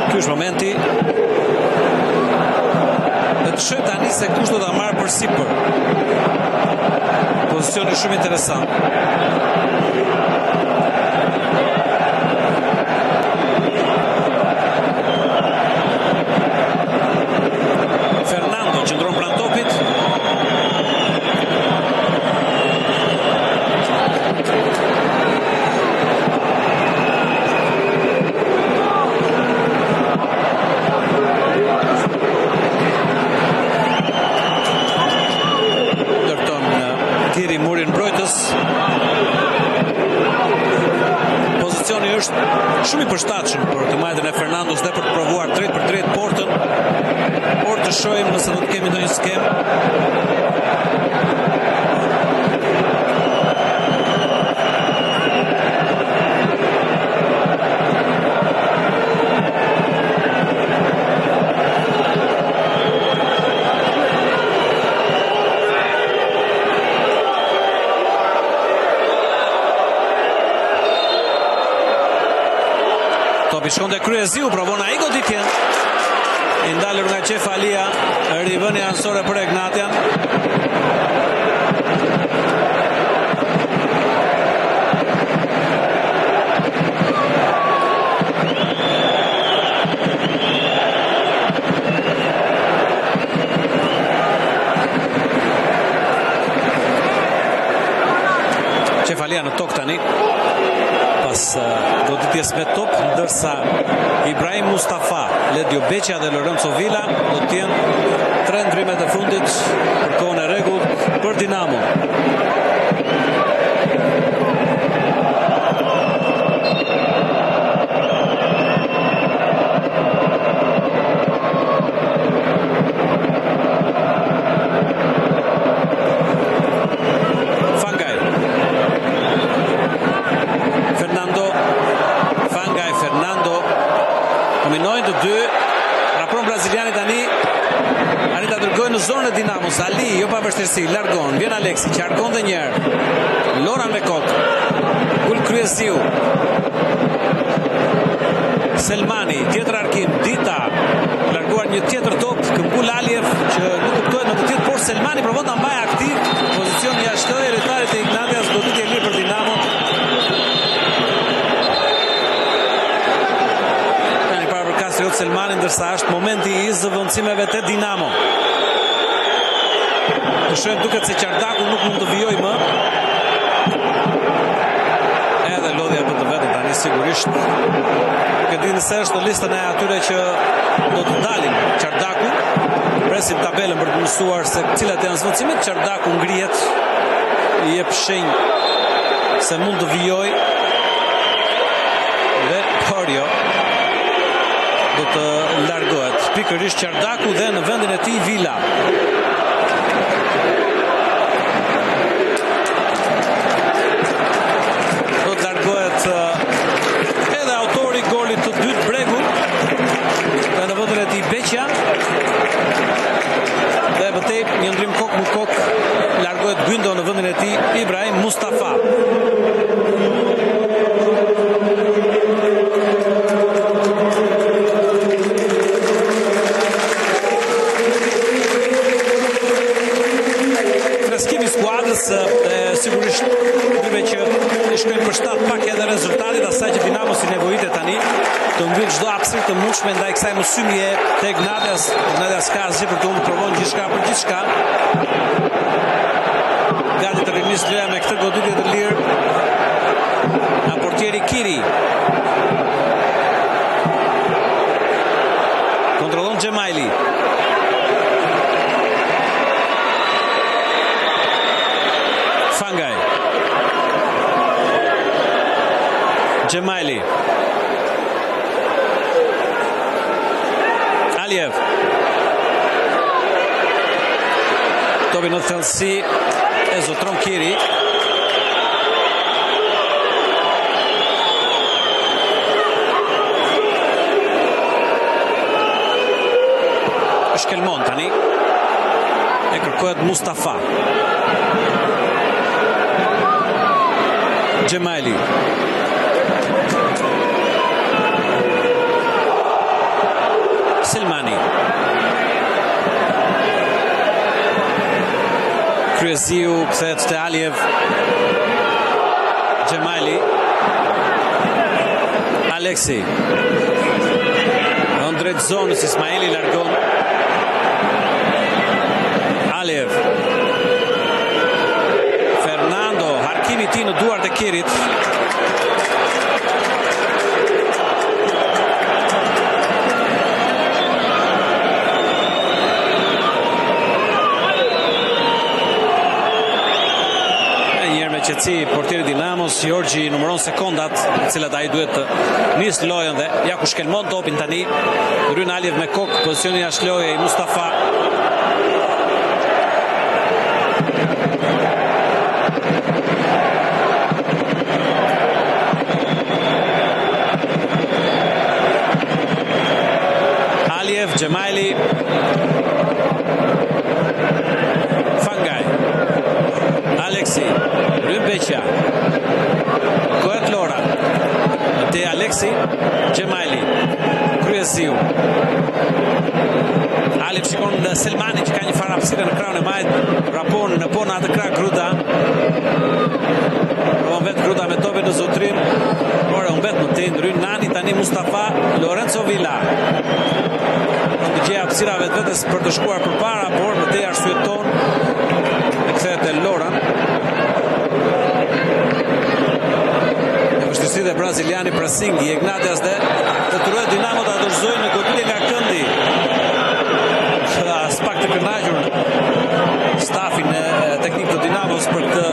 Ky është momenti. Dhe të shojmë tani se kush do ta marrë për sipër. Pozicioni shumë interesant. Fernando qëndron pranë topit. Kiri muri në mbrojtës. është shumë i përshtatshëm për të majtën e Fernandos dhe për të provuar drejt për drejt portën, por të shohim nëse do të kemi ndonjë skem. Topi shkon te Kryeziu, provon ai goditjen. I ndalur nga Qefalia, rivënia ansore për Egnatian. Qefalia në tokë tani pas goditjes me top, ndërsa Ibrahim Mustafa, Ledio Beqia dhe Lorenzo Villa do të jenë 3 ndrymet e fundit për kohën e rregullt për Dinamo. Dominojnë të dy, rapron braziliani tani, Anita dërgojnë në zonën e Dinamos, Ali, jo pa vështirësi, largon, vjen Aleksi, qarkon dhe njerë, Loran me kokë, Gul Kryeziu, Selmani, tjetër arkim, Dita, larguar një tjetër top, Këmbul Aliev, që nuk kuptohet në të tjetër, por Selmani provon të mbaj aktiv, pozicion jashtëtoi retarit e Ignatias, goditje e lirë për Dinamo. Selmani, ndërsa është momenti i zëvendësimeve te Dinamo. Të shohim duket se Qardaku nuk mund të vijojë më. Edhe lodhja bën të vetën tani sigurisht. Nuk e di nëse është në listën e atyre që do të dalin. Qardaku, presim tabelën për të mësuar se cilat janë zëvendësimet. Qardaku ngrihet, i jep shenjë se mund të vijojë. Dhe Porio do të largohet. Pikërisht Qardaku dhe në vendin e tij Villa. Do të largohet edhe autori i golit të dytë Bregu. Dhe në vendin e tij Beqia. Dhe bëtej një ndrim kokë me kokë largohet Gyndo në vendin e tij Ibrahim Mustafa. Sigurisht dyve që i shkojnë për shtat pak edhe rezultatit, asaj që Dinamo si nevojitet tani të mbyll çdo hapësirë të mundshme ndaj kësaj mosymje te Ignatias. Ignatias ka asgjë për të provon gjithçka për gjithçka. Gati të rinis loja me këtë goditje të lirë nga portieri Kiri. Kontrollon Xhemaili. Fangaj. Xhemaili. Aliev. Topi në thellësi e zotron Kiri. Shkelmon tani. E kërkohet Mustafa. Xhemaili. Selmani. Kryeziu kthehet te Aliev. Xhemaili. Aleksi. Në drejt zonës Ismaili largon. Aliev. Fernando, harkimi i tij në duart e Kirit. Qetësi portieri Dinamo Manos Gjorgji numëron sekondat në cilat ai duhet të nisë lojën dhe ja ku shkelmon topin tani. Ryn Aliev me kokë, pozicioni jashtë loje i Mustafa. Aliev, Gjemajli, Fangaj, Aleksi, Rymbeqja, Koet Lora, te Aleksi, Gjemajli, Kryeziu. Aliev shikon Selmani që ka një farë hapësire në krahun e majt, rapon në pona atë krah Gruda. Provon vetë Gruda me topin në zotrim, por unë vetë më tin, Ryn Nani, tani Mustafa, Lorenzo Villa. Në gjë hapësira vetës për të shkuar përpara, por më tej arsyeton e kthehet te Lora. Vështirësitë e braziliani Prasingi, Ignatias dhe detyrohet Dinamo ta dorëzojë në goditje nga këndi. As pak të kënaqur stafin e teknik të Dinamos për këtë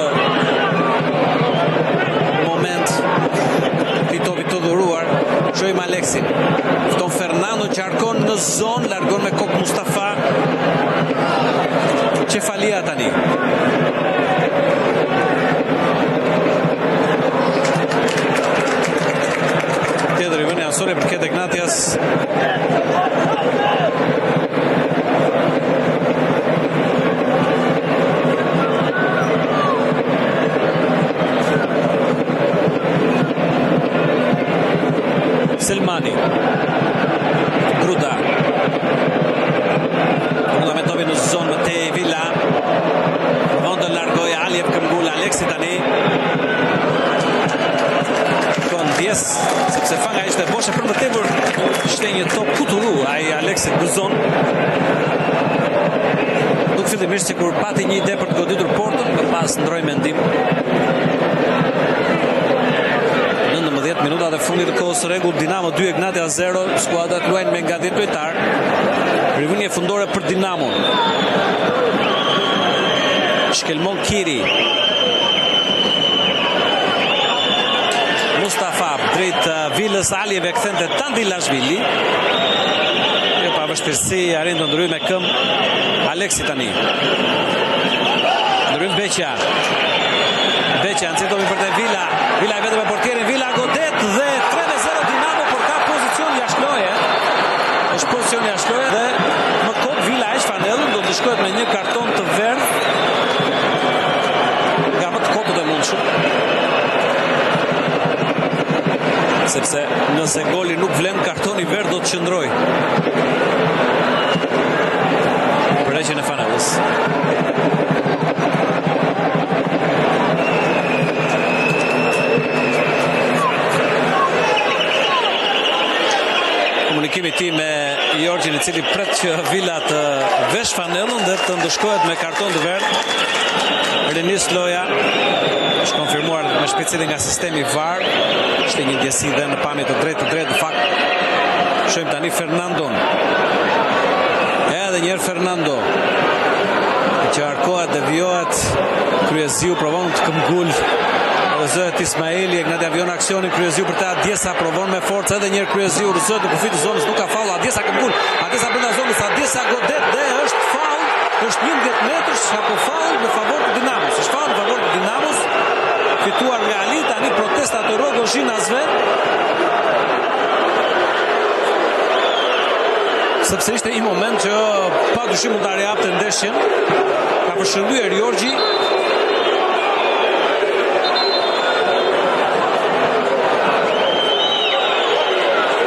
moment të topit të dhuruar. Shohim Aleksin. Fton Fernando qarkon në zonë, largon me kokë Mustafa. Cefalia tani. Tjetër i vënë ansore për këtë Ignatias. Selmani, Gruda, Gruda me topin në zonë më te Villa, provon të largojë Aliev këmbgul Aleksi tani, kon Dies, sepse Fanga ishte boshe për më tepër, ishte një top kuturu ai Aleksi në zonë. Duk fillimisht sikur pati një ide për të goditur portën, më pas ndroi mendim. 19 minutat e fundit të kohës së rregull, Dinamo 2 Ignatias 0, skuadrat luajnë me nga 10 lojtar. Rivënie fundore për Dinamo. Shkelmon Kiri. Mustafa drejt Vilës, Aliev e kthente Tandilashvili. Jo pa vështirësi, arrin të ndryjë me këmbë Aleksi tani. Ndrym Beqja. Beqja nxitomi për te Villa. Villa e vetëm me portierin, Villa godet dhe 3-0 Dinamo, por ka pozicion jashtë loje. Është pozicion jashtë loje dhe më kot Villa e shfanellën, do të shkohet me një karton të verdh nga më të kopët e mundshëm. Sepse nëse goli nuk vlen, kartoni verdh do të qëndroj. Përheqjen e Fanellës. Komunikimi i tij me Gjorgjin, i cili pret që Villa të vesh fanellën dhe të ndëshkohet me karton të verdh. Renis loja është konfirmuar me shpejtësi nga sistemi VAR. Ishte një ndjesi dhe në pamje të drejtë në fakt. Shohim tani Fernandon. Edhe një herë Fernando. Që arkohet, devijohet. Kryeziu provon të këmbgul. Rëzohet Ismaili, Ignati avion aksionin, Kryeziu për ta Adjesa provon me forcë, edhe njerë Kryeziu rëzohet në kufit të zonës, nuk ka faul, Adjesa këmbgul, Adjesa brenda zonës, Adjesa godet dhe është faul, është 11 metrësh apo faul në favor të Dinamos. Është faul në favor të Dinamos, fituar nga Ali, tani protesta të Rogozhinasve. Sepse ishte një moment që pa dyshim mund ta reapte ndeshjen. Ka përshëndyer Gjorgji.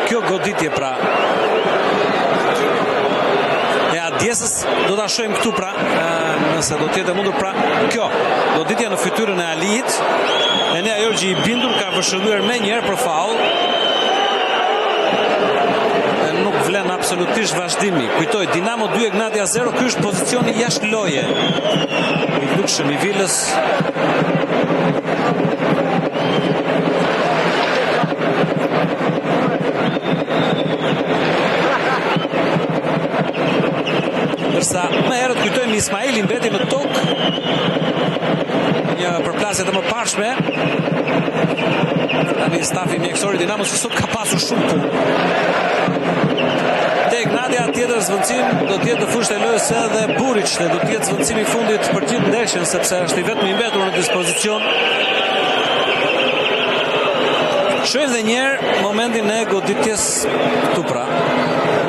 Kjo goditje pra e Adjesës do ta shohim këtu pra, nëse do të jetë mundur pra kjo goditja në fytyrën e Alit. Enea Gjorgji i bindur ka përshëndyer më një herë për faul. Nuk vlen absolutisht vazhdimi. Kujtoj, Dinamo 2 Ignatias 0, ky është pozicioni jashtë loje. I lukshëm i Vilës. Ndërsa më herët kujtojmë Ismaili mbeti në tokë. Një përplasje të mëparshme. mjekësori Dinamos që sot ka pasur shumë punë. Tek Nadia tjetër zvendësim do të jetë në fushën e lojës edhe Buric, dhe do të jetë zvendësimi i fundit për gjithë ndeshjen sepse është i vetmi i mbetur në dispozicion. Shohim edhe një herë momentin e goditjes këtu pra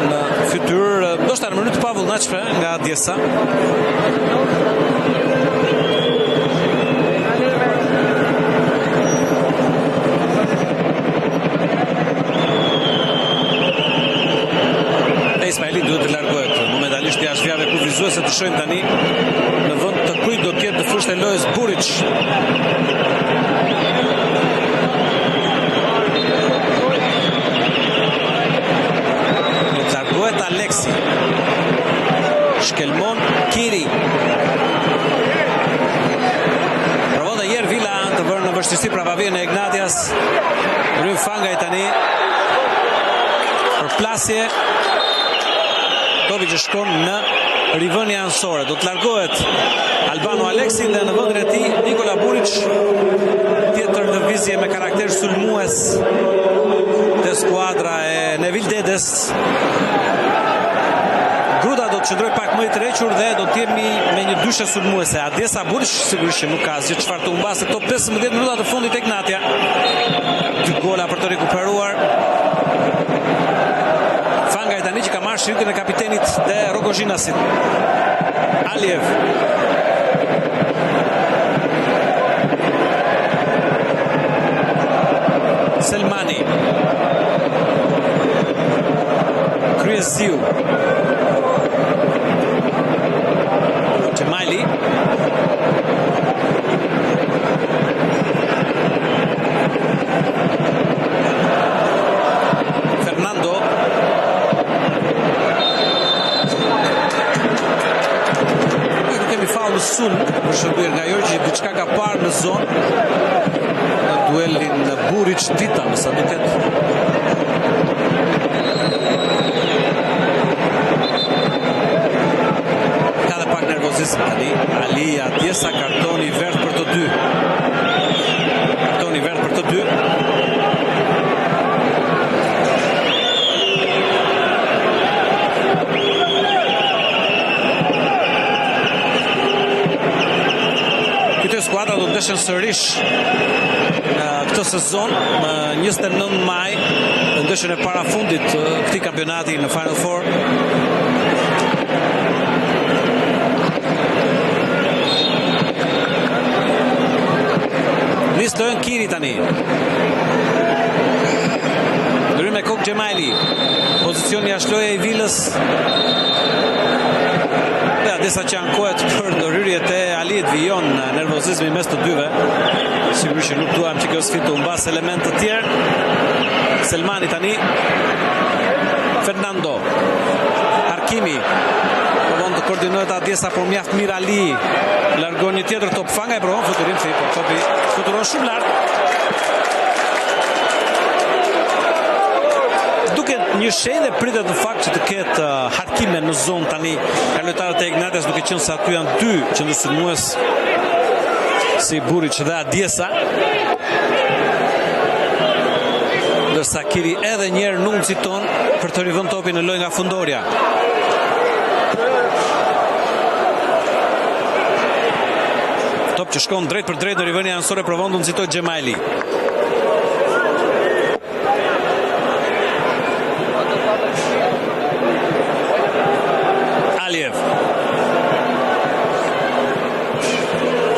në fytyrë, ndoshta në mënyrë të pavullnetshme nga Djesa. Ismaili duhet të largohet momentalisht jashtë vijave kufizuese. Të shohim tani në vend të kujt do të ketë në fushën e lojës Buric. Do të largohet Aleksi. Shkelmon Kiri. Provon dhe herë Vila të vërë në vështirësi pravavien e Ignatias. Ryn Fangaj tani për plasje. Topi që shkon në rivënie anësore. Do të largohet Albano Aleksi dhe në vendin e tij Nikola Buric, tjetër lëvizje me karakter sulmues te skuadra e Nevil Dedes. Gruda do të qëndroj pak më i tërhequr dhe do të jemi me një dyshe sulmuese. Adesa Buric sigurisht që nuk ka asgjë çfarë të humbasë këto 15 minuta të fundit tek Natia. 2 gola për të rikuperuar. Fangaj tani që ka marrë shiritin e kapitenit dhe Rogozhinasit. Aliev. Selmani. Kryeziu. Gjemajli. Fernando. Në sul për shëndyr nga jo që diçka ka parë në zonë në duelin në Buric Dita më sa duket. Ka dhe pak nervozisëm tani. Alia Djesa, kartoni vert për të dy. Kartoni vert për të dy. Skuadra do të ndeshen sërish në këtë sezon në 29 maj, në ndeshjen e parafundit të këtij kampionati në Final Four. Nis lojën Kiri tani. Ndryrim me Kok Gjemajli. Pozicioni jashtë loje i Vilës. Adesa që ankohet për ndërhyrjet e Aliet vijon nervozizmi mes të dyve. Sigurisht që nuk duam që kjo sfidë të humbas element të tjerë. Selmani tani. Fernando. Harkimi. Provon të koordinohet Adesa, por mjaft mirë Ali. Largon një tjetër top Fanga e provon futurim si, por topi futuron shumë lart. Një shenjë dhe pritet në fakt që të ketë harkime në zonë tani ka lojtarët e Ignatias, duke qenë se aty janë 2 qendërsulmues si Buric dhe Adesa. Ndërsa Kiri edhe njerë nuk nëziton për të rivën topi në lojë nga fundorja. Top që shkon drejt për drejt në rivënie anësore, provon të nëzitoj Gjemajli. Aliev.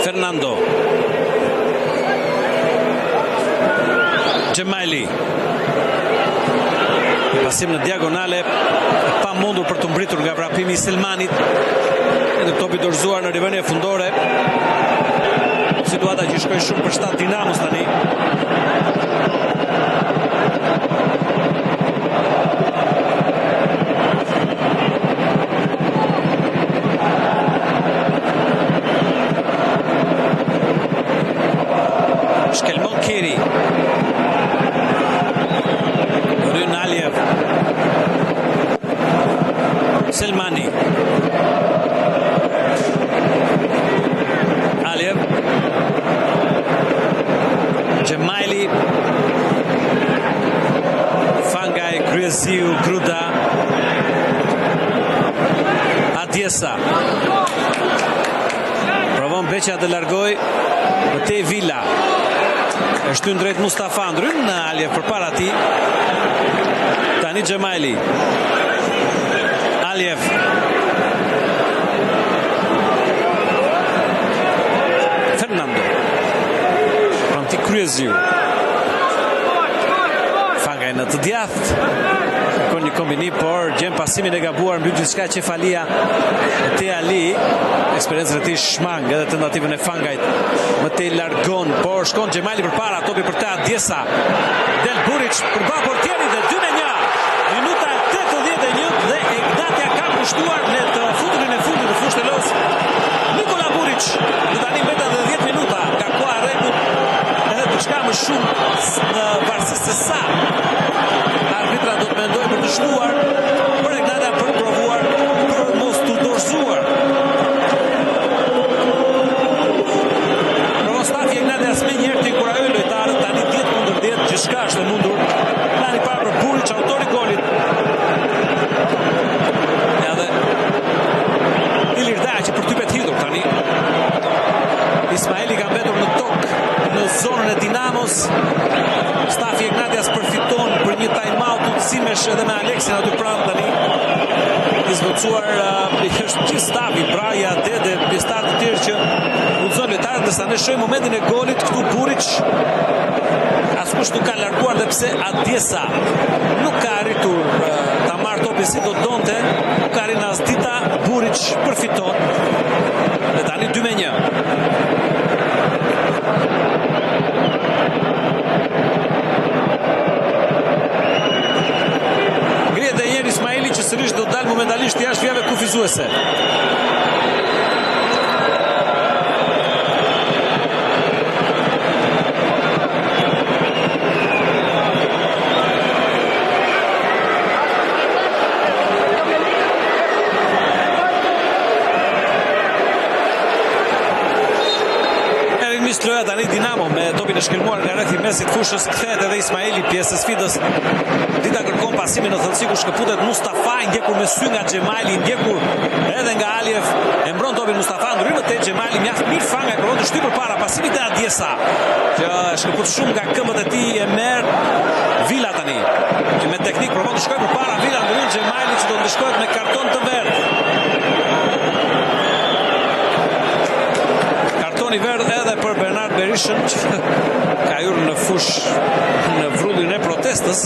Fernando. Gjemajli. Pasim në diagonale, pa mundur për të mbritur nga vrapimi i Selmanit. Edhe topi dorëzuar në rivënie fundore. Situata që shkoi shumë për shtat Dinamos tani. Shkelmon Kiri. Ryn Aliev. Selmani. Aliev. Gjemajli. Kryeziu, Gruda, Adjesa. Provon Beqa të largoj, Matej Villa. E shtyn drejt Mustafa Ndryn në Aljev përpara tij. Tani Xhemaili. Aljev. Fernando. Pronti Kryeziu. Fangaj në të djathtë. Kërkon një kombinim, por gjen pasimin e gabuar, mbyt diçka Qefalia. Te Ali, eksperiencën e tij shmang edhe tentativën e Fangajt. Matej largon, por shkon Xhemaili përpara, topi për te Adjesa. Del Buric përballë portierit dhe 2-1. Minuta 81 dhe Egnatia ka kushtuar në të futurin e fundit të Fushëllos. Nikola Buric, dhe tani mbeta edhe 10 minuta nga koha e rregullt edhe diçka më shumë në varësi se sa arbitra do të mendojë për të shtuar, për Egnatia për provuar, për mos të dorëzuar. Provon stafi Egnatia s'me njerë të inkurajoj lojtarët, tani 10-10, gjithçka është e mundur. Plani parë për Buric, autori golit. Edhe Ilir Daci për typet hidhur tani. Ismaili ka mbetur në tokë në zonën e Dinamos. Stafi Ignatias përfiton për një time-out utësimesh edhe me Aleksin aty pranë tani. I zvëcuar është gjithë stafi, Braja, Dede, pjesëtarë të tjerë që udhëzojnë lojtarët, ndërsa ne shohim momentin e golit këtu Buric. Askush nuk ka larguar dhe pse Adjesa nuk ka arritur ta marrë topin si do donte, nuk ka arritur as dita. Buric përfiton. Dhe tani 2-1. Ngrihet edhe njëri Ismaili që sërish do të dalë momentalisht jashtë javë kufizuese. Loja tani Dinamo me topin e shkelmuar nga rreth i mesit fushës, kthehet edhe Ismaili pjesë e sfidës. Dita kërkon pasimin në thellësi ku shkëputet Mustafa, i ndjekur me sy nga Xhemaili, i ndjekur edhe nga Aljev. E mbron topin Mustafa, ndrymë te Xhemaili mjaft mirë Fanga e provon të shtypë përpara pasimit e Adjesa. Që shkëput shumë nga këmbët e tij, e merr Villa tani. Që me teknik provon të shkojë përpara Villa, ndrymë Xhemaili që do të shkohet me karton të verdh. I verdh edhe për Bernard Berishën që ka hyrë në fush në vrullin e protestës.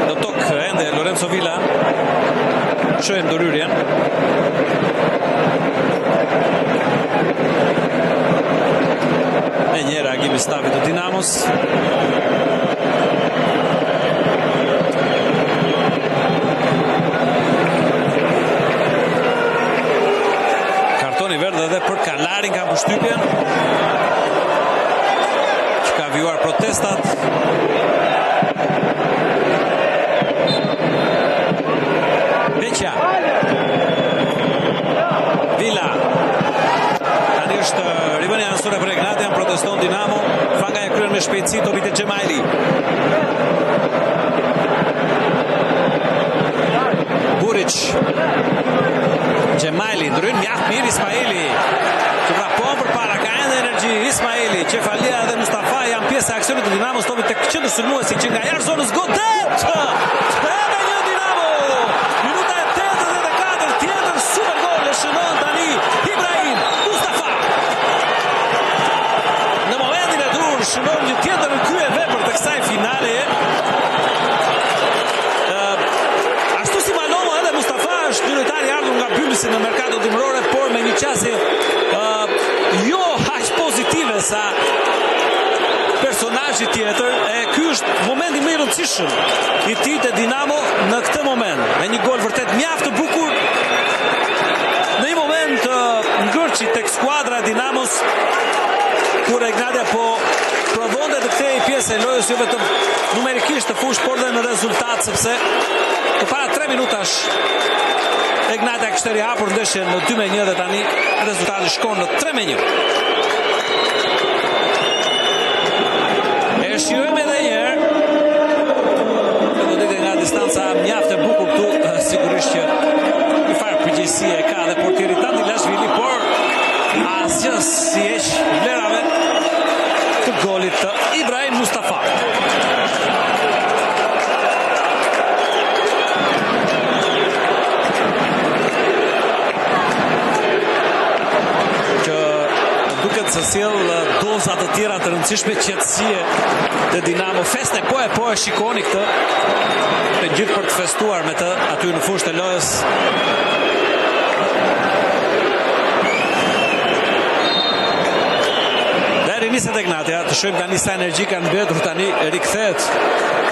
Në tokë ende Lorenzo Villa. Shohim ndërhyrjen. E një reagim i stafit të Dinamos. Edhe për Kalarin ka përshtypjen që ka vijuar protestat. Beqa Villa tani është rivënia ansore për Egnatia, proteston Dinamo. Fanga e kryen me shpejtësi topit e Xhemaili. Buric Xhemaili ndryn mjaft mirë Ismaili. Që vrapon përpara, ka ende energji Ismaili, Qefalia dhe Mustafa janë pjesë e aksionit të Dinamos, topi tek qendër sulmuesi që nga jashtë zonës godet. Edhe një Dinamo. Minuta e 84, tjetër super gol e shënon tani Ibrahim Mustafa. Në momentin e dur shënon një tjetër krye vepër të kësaj finale. Ashtu si Maloma edhe Mustafa është një lojtar i ardhur nga Byllisi në merkato dimërore, por me një qasje jo aq pozitive sa personazhi tjetër. E ky është momenti më i rëndësishëm i tij te Dinamo në këtë moment. Me një gol vërtet mjaft të bukur. Në një moment ngërçi tek skuadra e Dinamos kur Egnatia po provonte të kthejë pjesë e lojës jo vetëm numerikisht të fushë, por dhe në rezultat, sepse para 3 minutash Egnatia kishte rihapur ndeshjen në 2-1 dhe tani rezultati shkon në 3-1. shijojmë edhe një herë. Goditje nga distanca mjaft e bukur këtu, sigurisht që një farë përgjegjësi e ka dhe portieri Tandilashvili, por asgjë si heq vlerave të golit të Ibrahim Mustafa. Duket se sjell doza të tjera të rëndësishme qetësie të Dinamo. Feste po e shikoni këtë, të gjithë për të festuar me të aty në fushë të lojës. Deri niset tek natja, të shohim tani sa energji kanë mbetur tani, rikthehet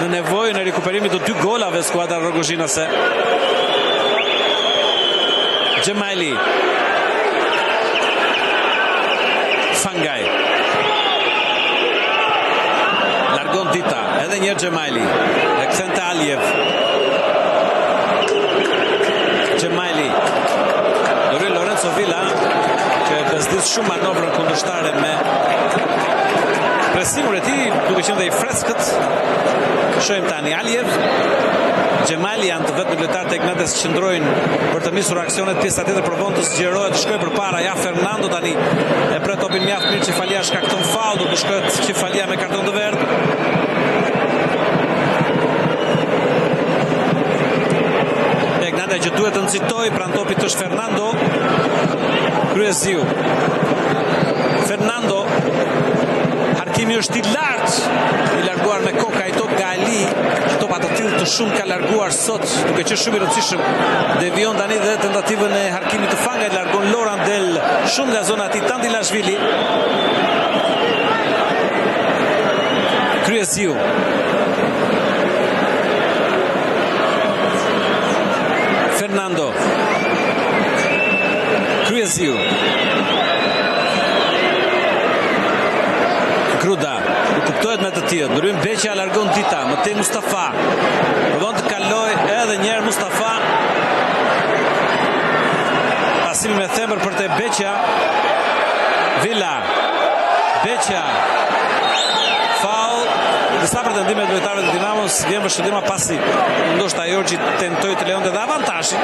në nevojën e rikuperimit të 2 golave skuadra rogozhinase. Gjemaili, Fangaj, largon Dita, edhe një Gjemaili, e kthen te Aliev. Gjemaili, Dori Lorenzo Villa, që bezdis shumë manovrën kundërshtare me presimin e tij, duke qenë dhe i freskët. Shohim tani Aliev, Gjemaili janë të vetëm lojtarët e Ignates që qëndrojnë për të nisur aksionet. Pjesa tjetër për vonë të zgjerohet, të shkojë përpara. Ja Fernando tani e pret topin mjaft mirë, Çifalia shkakton faull, do të shkohet Çifalia me karton të verdhë. Ignate që duhet të nxitoj, pran topit është Fernando. Kryeziu. Fernando, Harkimi është i lartë, i larguar me koka i top nga Ali. Topa të tillë të shumë ka larguar sot, duke qenë shumë i rëndësishëm. Devion tani dhe tentativën e Harkimit të Fangajt, largon Loran del shumë nga zona e tij Tandilashvili. Kryeziu. Fernando. Kryeziu. Gruda, u kuptohet me të tillë. Nurim Beqa largon Dita, më tej Mustafa. Provon të kaloj edhe një herë Mustafa. Pasimi me themër për te Beqa. Villa. Beqa. Faul. Disa pretendime të lojtarëve të Dinamos, vjen vështërima pasi ndoshta Jorgji tentoi të lejonte dhe avantazhin.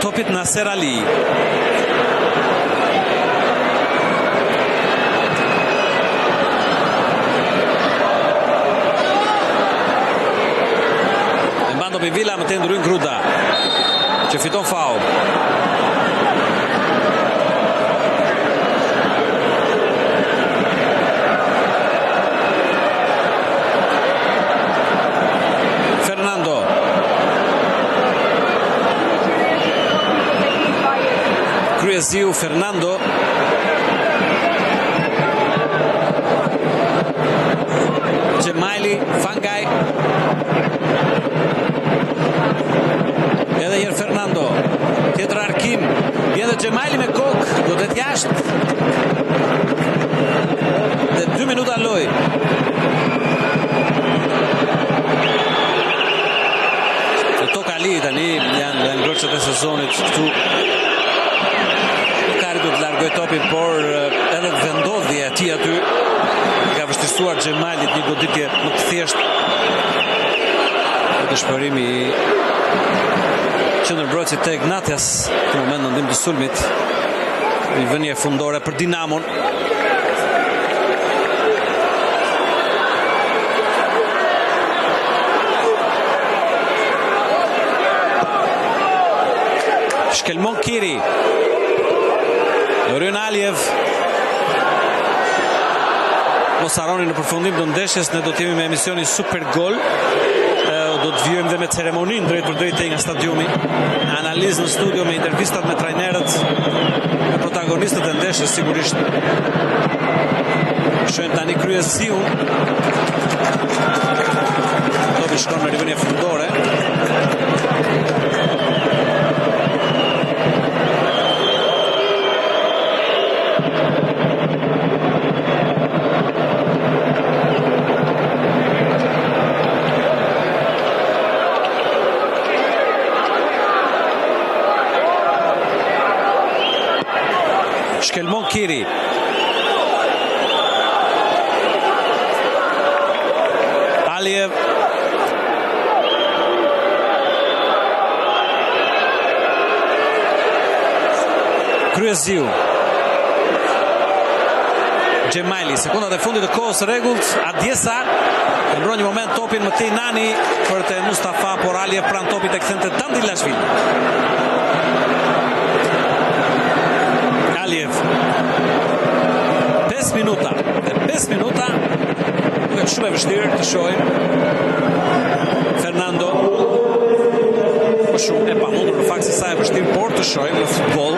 Topit Nasser Ali. E mban dopi Villa, më të ndryn Gruda, që fiton faull. Fernando. Kryeziu, Fernando. Gjemaili, Fangaj. Edhe njerë Fernando. Tjetër Arkim. Vjen dhe Gjemaili me kokë, do të jetë jashtë. Dhe 2 minuta loj. Këto Kali tani janë ngroçët e sezonit këtu. Do të largoj topin, por edhe vendodhja e tij aty ka vështirësuar Gjemailit një goditje më të thjeshtë. Dëshpërimi i qendërmbrojtësit të Ignatias në moment në ndim të sulmit, një vënie fundore për Dinamon. Shkelmon Kiri. Dorion Aliev. Mos harroni në përfundim të ndeshjes ne do të jemi me emisionin Super Gol. Do të vijojmë dhe me ceremoninë drejt për drejt nga stadiumi. Analizë në studio me intervistat me trajnerët, me protagonistët e ndeshjes sigurisht. Shohim tani Kryeziun. Topi shkon në rivënie fundore. Kiri. Aliev. Kryeziu. Gjemajli, sekundat e fundit të kohës rregullt, Adjesa e mbron një moment topin më tej Nani për të Mustafa, por Aliev pran topin tek thente Dandilashvili. Aliev 5 minuta duket shumë e vështirë të shohim Fernando shumë e pamundur në fakt se sa e vështirë por të shohim në futboll.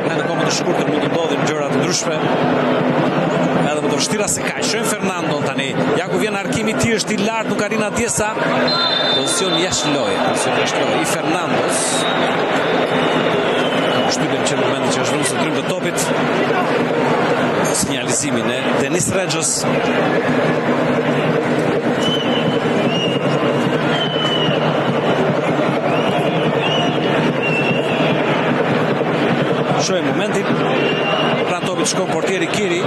Në kohë të shkurtër mund të ndodhin gjëra të ndryshme edhe më të vështira se kaq. Shohim Fernando tani, ja ku vjen arkimi i tij është i lartë, nuk arrin Adjesa. Pozicion jashtë loje i Fernandos. Shtypim që në momentin që është vënë së trym të topit, sinjalizimin e Denis Rexhës. Shohim momentin, pranë topit shkon portieri Kiri.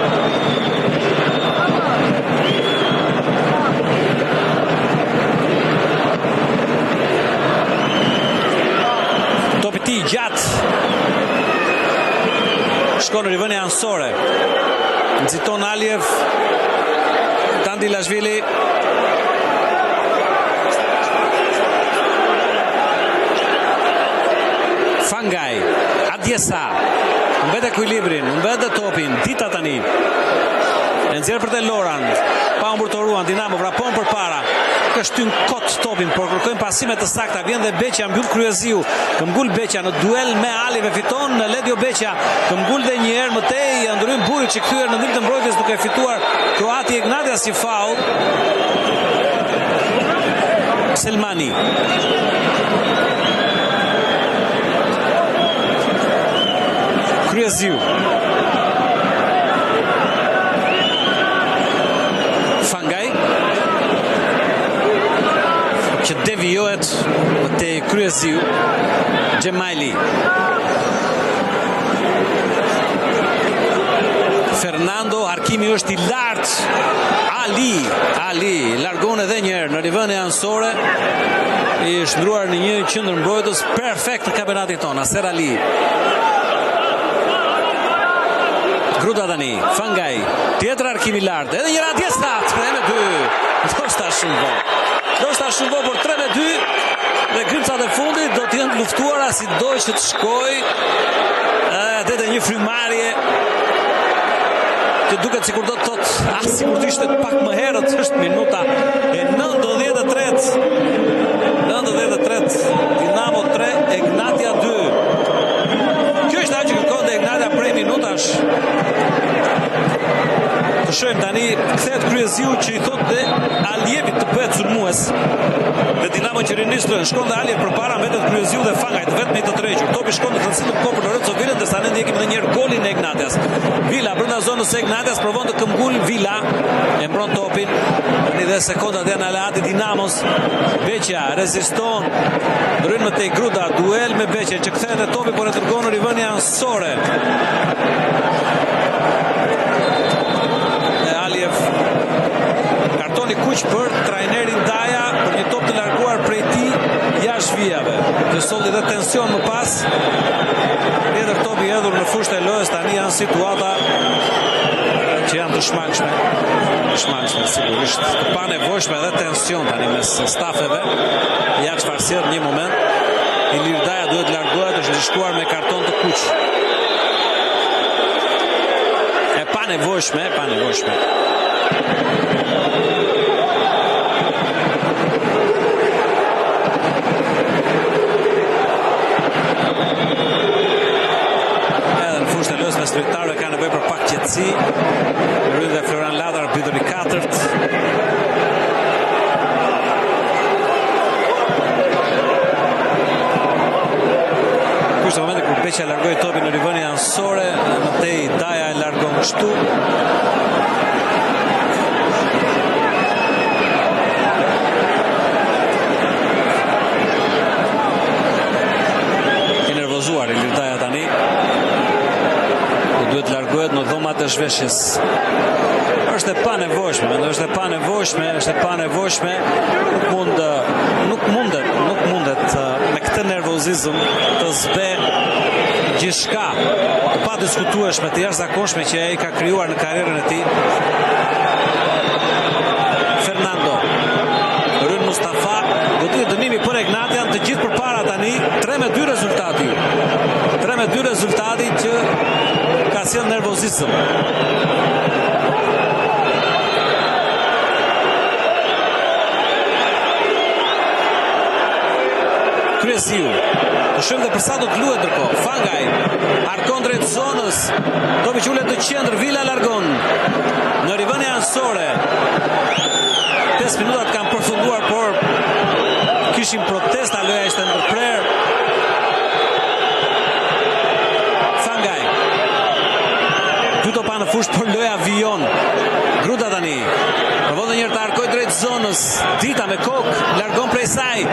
Topi i tij gjatë shkon në rivënie ansore. Nxiton Aliev, Dandilashvili. Fangaj, Adjesa. Mbet ekuilibrin, mbet topin, Dita tani. E nxjerr për te Loran. Pa mburtoruan Dinamo vrapon përpara. Ka shtyn kot topin, por kërkojnë pasime të sakta. Vjen dhe Beqja, mbyll Kryeziu. Këmbgul Beqja në duel me Aliev, fiton në Ledio Beqja. Këmbgul dhe një herë më tej Andrym Buric i kthyer në ndërtim të mbrojtjes duke fituar kroati Ignatias si faul. Selmani. Kryeziu. Fangaj që devijohet te Kryeziu. Gjemajli. Fernando, arkimi është i lartë. Ali largon edhe një herë në rivënie ansore. I shndruar në një qendër mbrojtës perfekt në kampionatin ton. Aser Ali. Gruda tani, Fangaj, tjetër arkimi lartë, edhe njëra Adjesa, 3-2, do shta shumë por 3-2, dhe Grimcat e fundit do t'jenë luftuara si doj që të shkoj, dhe një frymarrje, që duket sikur do të thot, sikur të ishte pak më herët, është minuta e 93, Dinamo 3, Egnatia 2. Kjo është ajo që kërkon dhe Egnatia prej minutash. Të shohim tani kthehet Kryeziu që i thot dhe Alievit të bëhet sulmues. Dhe Dinamo që rinis lojën, shkon dhe Aliev përpara, mbetet Kryeziu dhe Fangaj të vetëm i të tërhequr. Topi shkon në thellësi të kopër Lorenzo Villa, ndërsa ne ndjekim edhe një herë golin e Ignatias. Villa brenda zonës së Ignatias provon të këmbgul Villa, e mbron topin. Tani dhe sekondat janë aleati Dinamos. Beqja reziston, ndryn më tej Gruda, duel me Beqja që kthehet e topi por e dërgon në rivënie ansore. Kartoni kuq për trajnerin Daja për një top të larguar prej tij jashtë vijave. Dhe solli dhe tension më pas. Tjetër topi hedhur në fushën e lojës, tani janë situata që janë të shmangshme sigurisht, të panevojshme dhe tension tani mes stafeve. Ja çfarë sjell një moment. Ilir Daja duhet largohet, është ndishkuar me karton të kuq. E panevojshme. Edhe në fushën e lojës mes lojtarëve ka nevojë për pak qetësi. Rrydhe dhe Floran Ladar mbytën i katërt. Ky është momenti kur Beqja largoi topin në rivënie ansore, Matej Daja e largon kështu. I nervozuar Ilir Daja tani. akoma të zhveshjes. Është e panevojshme, është e panevojshme, nuk mundet me këtë nervozizëm të zbe gjithçka të padiskutueshme, të jashtëzakonshme që ai ka krijuar në karrierën e tij. Fernando Ryn Mustafa, godet dënimi për Ignatian, të gjithë përpara tani, 3-2 rezultati. 3-2 rezultati që ka sjell nervozizëm. Kryesiu, të shumë dhe përsa do të luet ndërkohë. Fangaj, arkon drejt zonës, topi që ulet në qendër, Villa largon në rivënie anësore. 5 minutat kanë përfunduar, por kishim protesta, loja ishte ndërprer. Fangaj, dy topa në fushë, por loja vijon. Gruda tani, provon dhe njërë të arkoj drejt zonës, Dita me kokë, largon prej saj,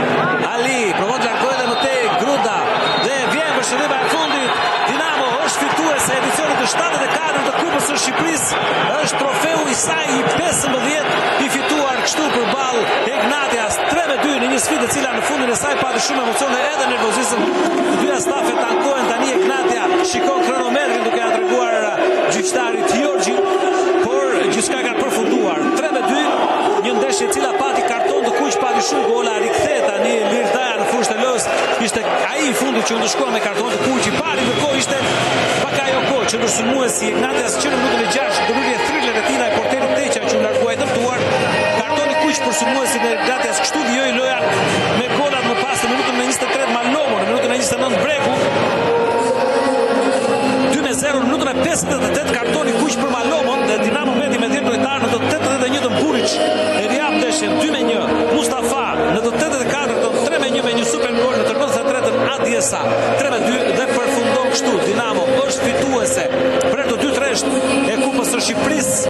Ali, provon të largoj dhe më te, Gruda, dhe vjen vështërima e fundit, Dinamo është fituese e edicionit të 74 të Kupës së Shqipërisë, është trofeu i saj i 15 i fituar kështu përballë Ignatias, 3-2 në një sfidë e cila në fundin e saj pati shumë emocione edhe nervozizëm. Të dyja stafet ankohen tani. Ignatia shikon kronometrin duke ia treguar gjyqtarit Jorgji, por gjithçka ka përfunduar 3-2, një ndeshje e cila pati karton të kuq, pati shumë gola, rikthehet tani Lirdaja në fushën e lojës. Ishte ai i fundit që u ndëshkua me karton të kuq, i pari ndërkohë ishte Bakayoko, që ndërsulmuesi Ignatias që në minutën e 6 ndërhyrje thriller e tij ndaj porterit Teqa që u largua i dëmtuar. Kartoni kuq për sulmuesin e Ignatias, kështu vijoi loja me golat më pas në minutën e 23 Malnomo, në minutën e 29 Breku. 2-0 në minutën e 58 kartoni kuq për Malnomon dhe Dinamo Medi me 10 lojtar në të 81 të Buric e rjap ndeshjen 2-1. Mustafa në të 84 të 3-1 me një super gol në të 93 Adiesa 3-2 dhe përfundon kështu. Dinamo është fituese për të dy tresht e Kupës së Shqipërisë.